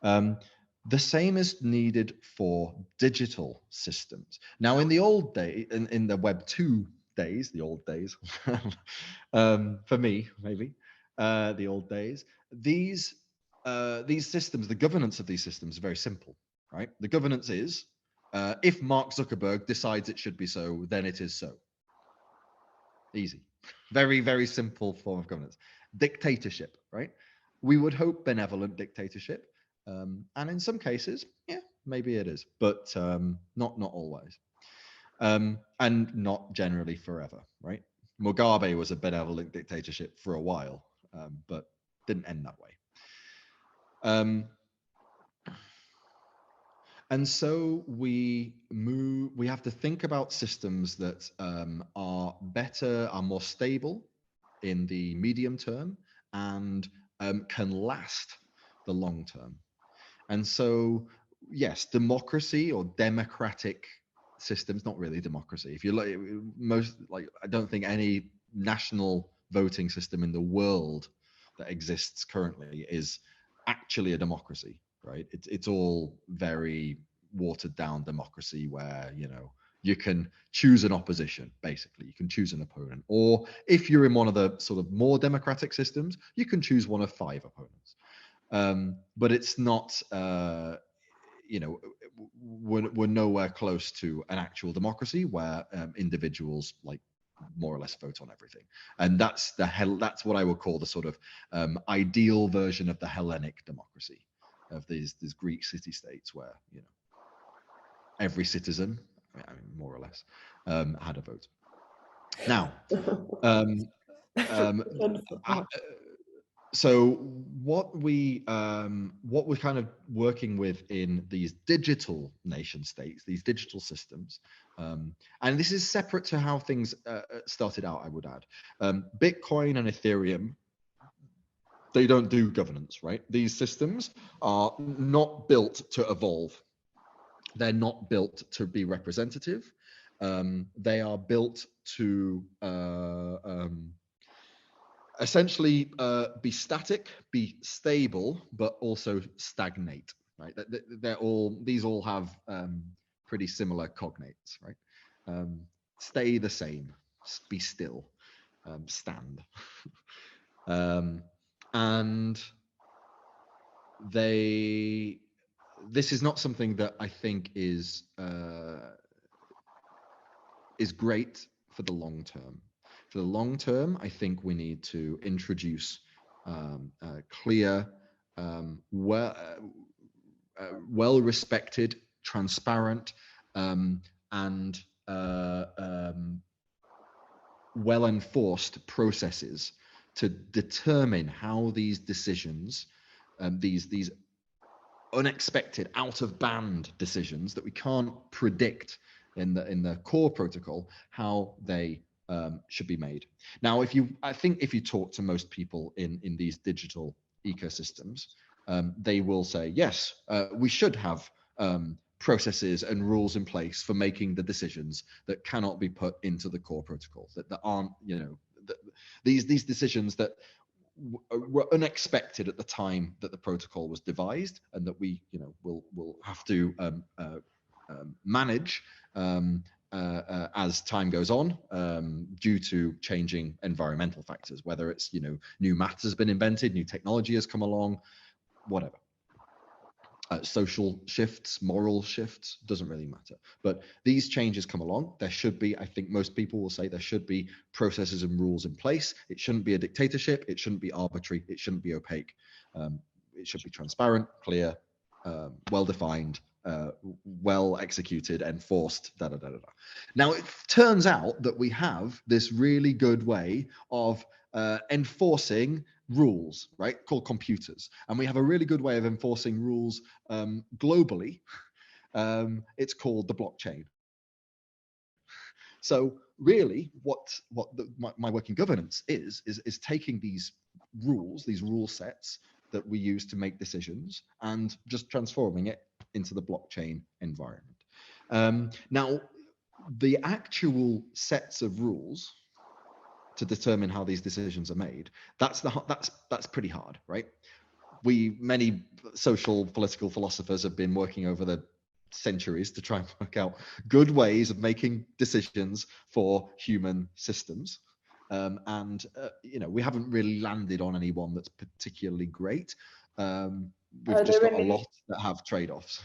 The same is needed for digital systems. Now, in the old day, in the Web2 days, the old days, for me, maybe, the old days, these systems, the governance of these systems is very simple, right? The governance is, if Mark Zuckerberg decides it should be so, then it is so. Easy. Very, very simple form of governance. Dictatorship, right? we would hope, benevolent dictatorship. And in some cases, yeah, maybe it is, but not always. And not generally forever, right? Mugabe was a benevolent dictatorship for a while, but didn't end that way. And so we have to think about systems that are better, are more stable in the medium term, and can last the long term. And so, yes, democracy or democratic systems, not really democracy. If you like, I don't think any national voting system in the world that exists currently is actually a democracy, right? It's all very watered down democracy where, you know, you can choose an opposition, basically. You can choose an opponent. Or if you're in one of the sort of more democratic systems, you can choose one of 5 opponents. But it's not, you know, we're nowhere close to an actual democracy where individuals like more or less vote on everything. And that's what I would call the sort of ideal version of the Hellenic democracy, of these Greek city-states where, you know, every citizen, I mean, more or less, had a vote. Now, so what we're kind of working with in these digital nation states, these digital systems, and this is separate to how things started out, I would add. Bitcoin and Ethereum, they don't do governance, right? These systems are not built to evolve. They're not built to be representative. They are built to essentially be static, be stable, but also stagnate, right? These all have pretty similar cognates, right? Stay the same, be still, stand. And this is not something that I think is great for the long term. For the long term, I think we need to introduce clear, well-respected, transparent, and well-enforced processes to determine how these decisions, these unexpected, out-of-band decisions that we can't predict in the core protocol, how they should be made. Now, I think if you talk to most people in these digital ecosystems, they will say, yes, we should have processes and rules in place for making the decisions that cannot be put into the core protocol, that aren't, you know, these decisions that were unexpected at the time that the protocol was devised, and that we, you know, will have to manage as time goes on, due to changing environmental factors, whether it's, you know, new maths has been invented, new technology has come along, whatever. Social shifts, moral shifts, doesn't really matter. But these changes come along. There should be, I think most people will say, there should be processes and rules in place. It shouldn't be a dictatorship. It shouldn't be arbitrary. It shouldn't be opaque. It should be transparent, clear, well-defined, well executed, enforced, Now, it turns out that we have this really good way of enforcing rules, right, called computers. And we have a really good way of enforcing rules globally. It's called the blockchain. So really what my work in governance is taking these rules, these rule sets that we use to make decisions, and just transforming it into the blockchain environment. Now, the actual sets of rules to determine how these decisions are made, that's pretty hard, right? Many social political philosophers have been working over the centuries to try and work out good ways of making decisions for human systems. You know, we haven't really landed on any one that's particularly great. We've just got a lot that have trade-offs.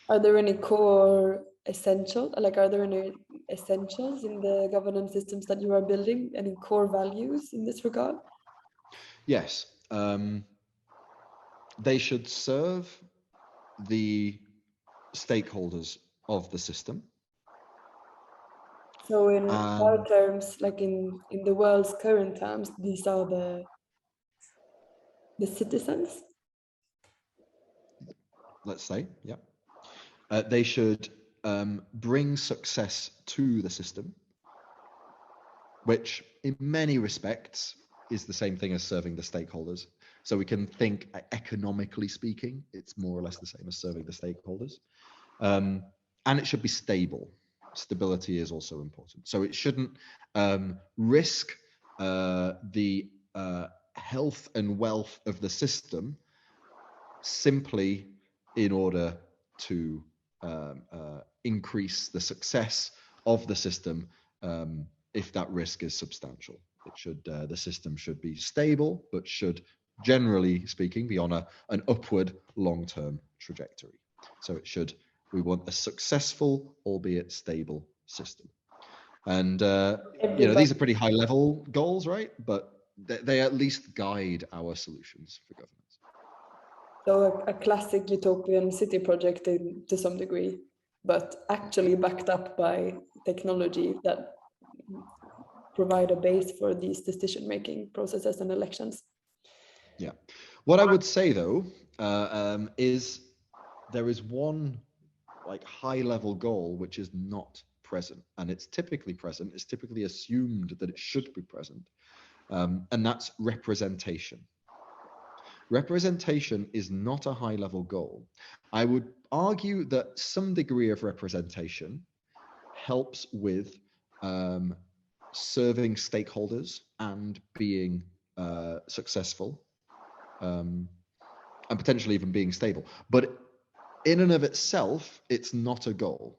Are there any core essentials? Like, are there any essentials in the governance systems that you are building? Any core values in this regard? Yes. they should serve the stakeholders of the system. So in our terms, like in the world's current terms, these are the citizens. Let's say, yeah. They should bring success to the system, which in many respects is the same thing as serving the stakeholders. So we can think economically speaking, it's more or less the same as serving the stakeholders. And it should be stable. Stability is also important. So it shouldn't risk the health and wealth of the system simply in order to increase the success of the system if that risk is substantial. It should the system should be stable, but should, generally speaking, be on an upward long-term trajectory. So it should, we want a successful, albeit stable system. And you know, these are pretty high-level goals, right? But they at least guide our solutions for governance. So a classic utopian city project to some degree, but actually backed up by technology that provide a base for these decision-making processes and elections. Yeah. What I would say though is there is one like high-level goal which is not present, and it's typically present. It's typically assumed that it should be present, and that's representation. Representation is not a high-level goal. I would argue that some degree of representation helps with serving stakeholders and being successful, and potentially even being stable. But in and of itself, it's not a goal.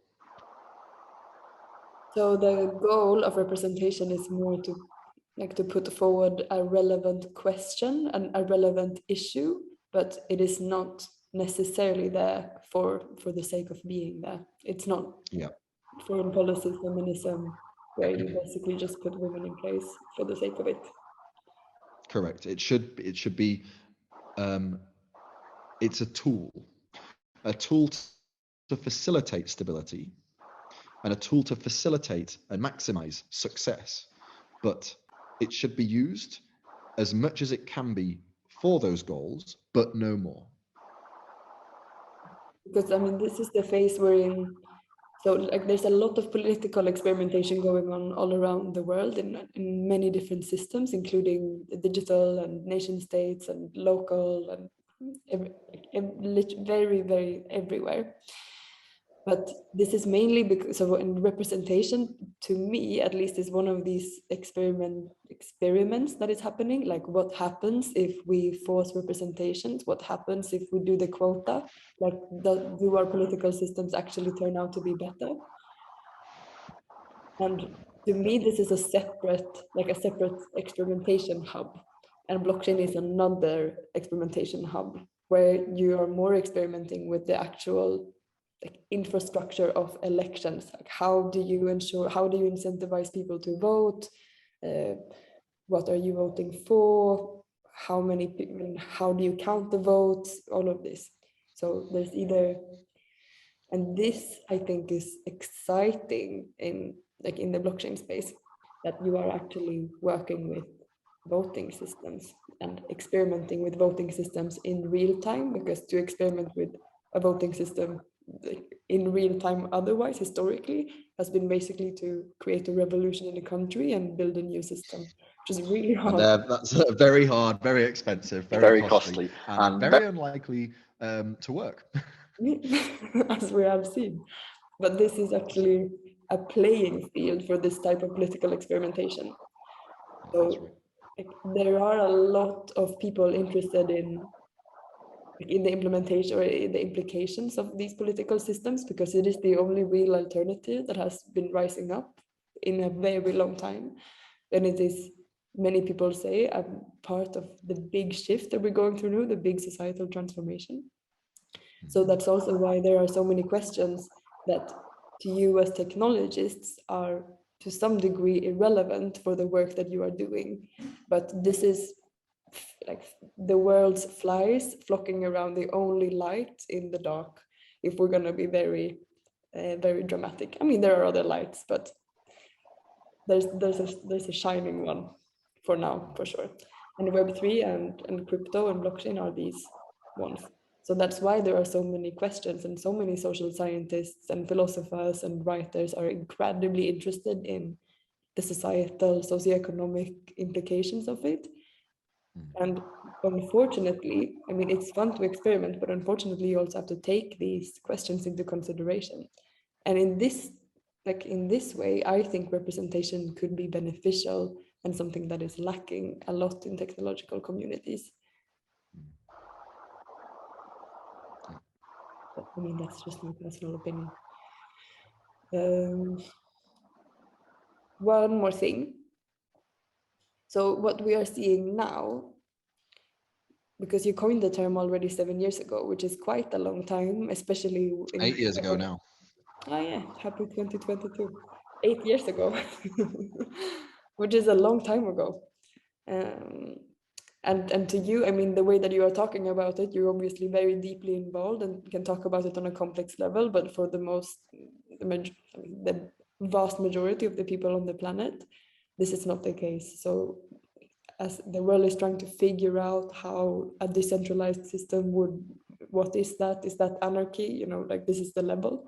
So the goal of representation is more to put forward a relevant question and a relevant issue, but it is not necessarily there for the sake of being there. It's not foreign policy feminism where you basically just put women in place for the sake of it. Correct. It should be it's a tool to facilitate stability and a tool to facilitate and maximize success, but it should be used as much as it can be for those goals, but no more. Because I mean, this is the phase we're in. So like there's a lot of political experimentation going on all around the world in many different systems, including digital and nation states and local and very, very everywhere. But this is mainly because of representation, to me at least, is one of these experiments that is happening. Like what happens if we force representations? What happens if we do the quota? Like do our political systems actually turn out to be better? And to me, this is a separate experimentation hub. And blockchain is another experimentation hub where you are more experimenting with the actual infrastructure of elections. Like how do you incentivize people to vote? What are you voting for? How many people, how do you count the votes? All of this. So there's and this I think is exciting in the blockchain space, that you are actually working with voting systems and experimenting with voting systems in real time, because to experiment with a voting system in real time otherwise historically has been basically to create a revolution in the country and build a new system, which is really hard. And, that's very hard, very expensive, very costly, and very unlikely to work. As we have seen. But this is actually a playing field for this type of political experimentation. So there are a lot of people interested in the implementation or the implications of these political systems, because it is the only real alternative that has been rising up in a very long time. And it is, many people say, a part of the big shift that we're going through now, the big societal transformation. So that's also why there are so many questions that to you as technologists are to some degree irrelevant for the work that you are doing. But this is like the world's flies flocking around the only light in the dark, if we're going to be very very dramatic. I mean, there are other lights, but there's a shining one for now, for sure. And Web3 and crypto and blockchain are these ones. So that's why there are so many questions, and so many social scientists and philosophers and writers are incredibly interested in the societal, socioeconomic implications of it. And unfortunately, I mean, it's fun to experiment, but unfortunately, you also have to take these questions into consideration. And in this way, I think representation could be beneficial and something that is lacking a lot in technological communities. But, I mean, that's just my personal opinion. One more thing. So what we are seeing now, because you coined the term already 7 years ago, which is quite a long time, especially in 8 years ago now. Oh yeah, happy 2022. 8 years ago, which is a long time ago. And to you, I mean, the way that you are talking about it, you're obviously very deeply involved and can talk about it on a complex level. But for the vast majority of the people on the planet, this is not the case. So as the world is trying to figure out how a decentralized system would, what is that? Is that anarchy? You know, like this is the level.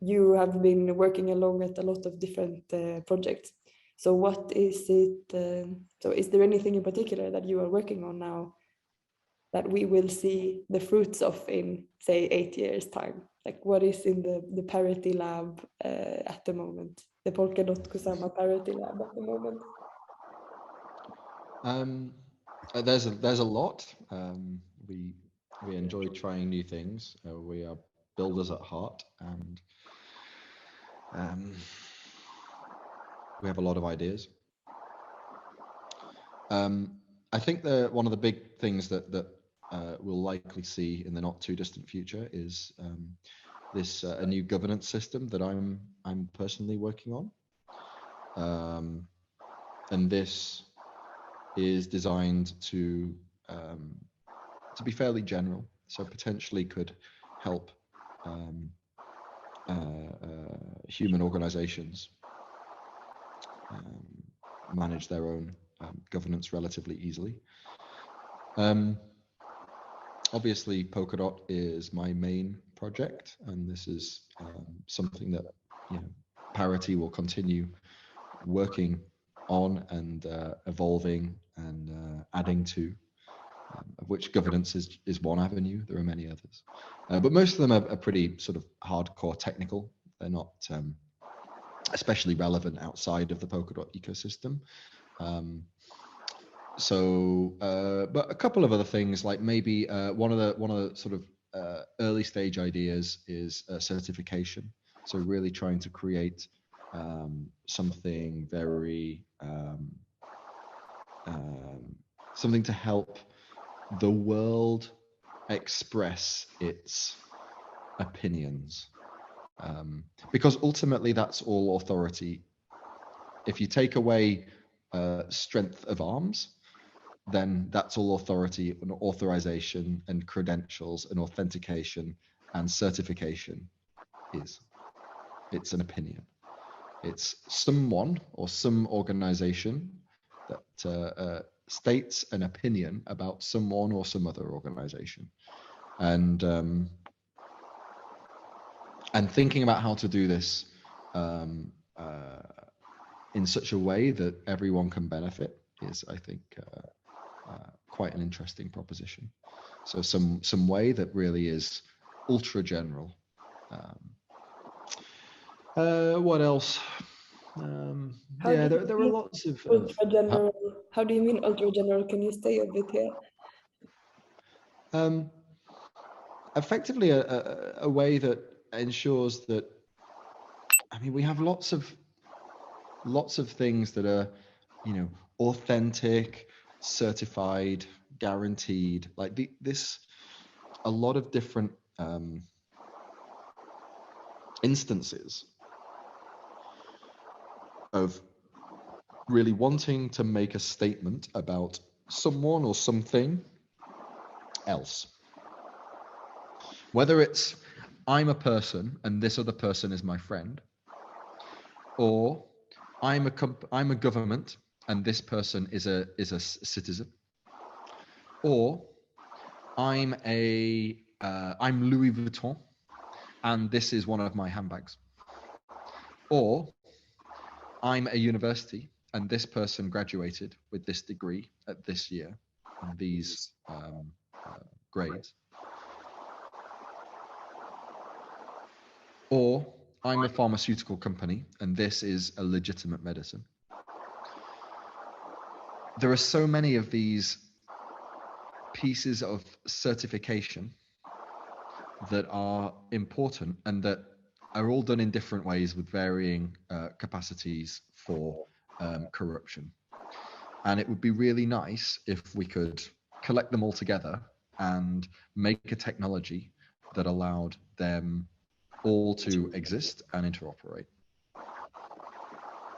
You have been working along at a lot of different projects. So what is it? So is there anything in particular that you are working on now that we will see the fruits of in, say, 8 years' time? Like what is in the Parity lab at the moment? The Polkadot Kusama Parity lab at the moment? There's a lot. We enjoy trying new things. We are builders at heart, and we have a lot of ideas. I think one of the big things that we'll likely see in the not too distant future is a new governance system that I'm personally working on, and this is designed to be fairly general, so potentially could help human organizations manage their own governance relatively easily. Obviously, Polkadot is my main project, and this is something that Parity will continue working on and evolving and adding to, of which governance is one avenue. There are many others, but most of them are pretty sort of hardcore technical. They're not especially relevant outside of the Polkadot ecosystem. But a couple of other things, like maybe one of the sort of early stage ideas is certification. So really trying to create something very something to help the world express its opinions, because ultimately that's all authority. If you take away strength of arms, then that's all authority and authorization and credentials and authentication and certification is. It's an opinion. It's someone or some organization that states an opinion about someone or some other organization, and thinking about how to do this in such a way that everyone can benefit is, I think, quite an interesting proposition. So some way that really is ultra general. What else? There are lots of ultra general. How do you mean ultra general? Can you stay a bit here? Effectively a way that ensures that, I mean, we have lots of things that are, authentic, certified, guaranteed, like a lot of different instances of really wanting to make a statement about someone or something else. Whether it's I'm a person and this other person is my friend, or I'm a government and this person is a citizen, or I'm Louis Vuitton and this is one of my handbags, or I'm a university and this person graduated with this degree at this year and these grades, or I'm a pharmaceutical company and this is a legitimate medicine. There are so many of these pieces of certification that are important and that are all done in different ways with varying capacities for corruption. And it would be really nice if we could collect them all together and make a technology that allowed them all to exist and interoperate.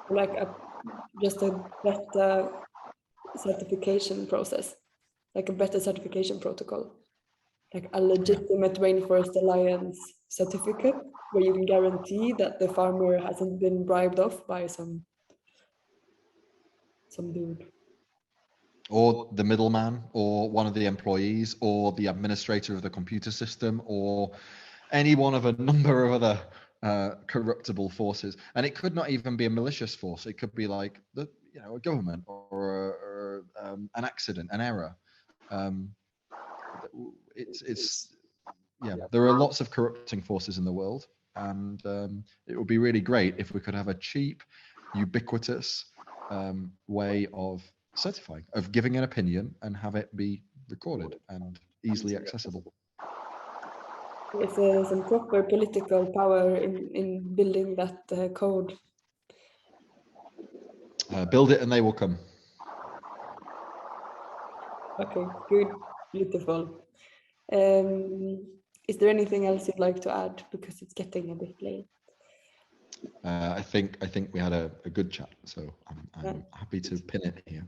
Like just a better certification process, like a better certification protocol, like a legitimate Rainforest Alliance certificate where you can guarantee that the farmer hasn't been bribed off by some dude. Or the middleman, or one of the employees, or the administrator of the computer system, or any one of a number of other corruptible forces. And it could not even be a malicious force. It could be like a government or an accident, an error. There are lots of corrupting forces in the world, and it would be really great if we could have a cheap, ubiquitous way of certifying, of giving an opinion and have it be recorded and easily accessible. There's some proper political power in building that code. Build it and they will come. Okay, good, beautiful. Is there anything else you'd like to add, because it's getting a bit late? I think we had a good chat, so I'm happy to pin it here.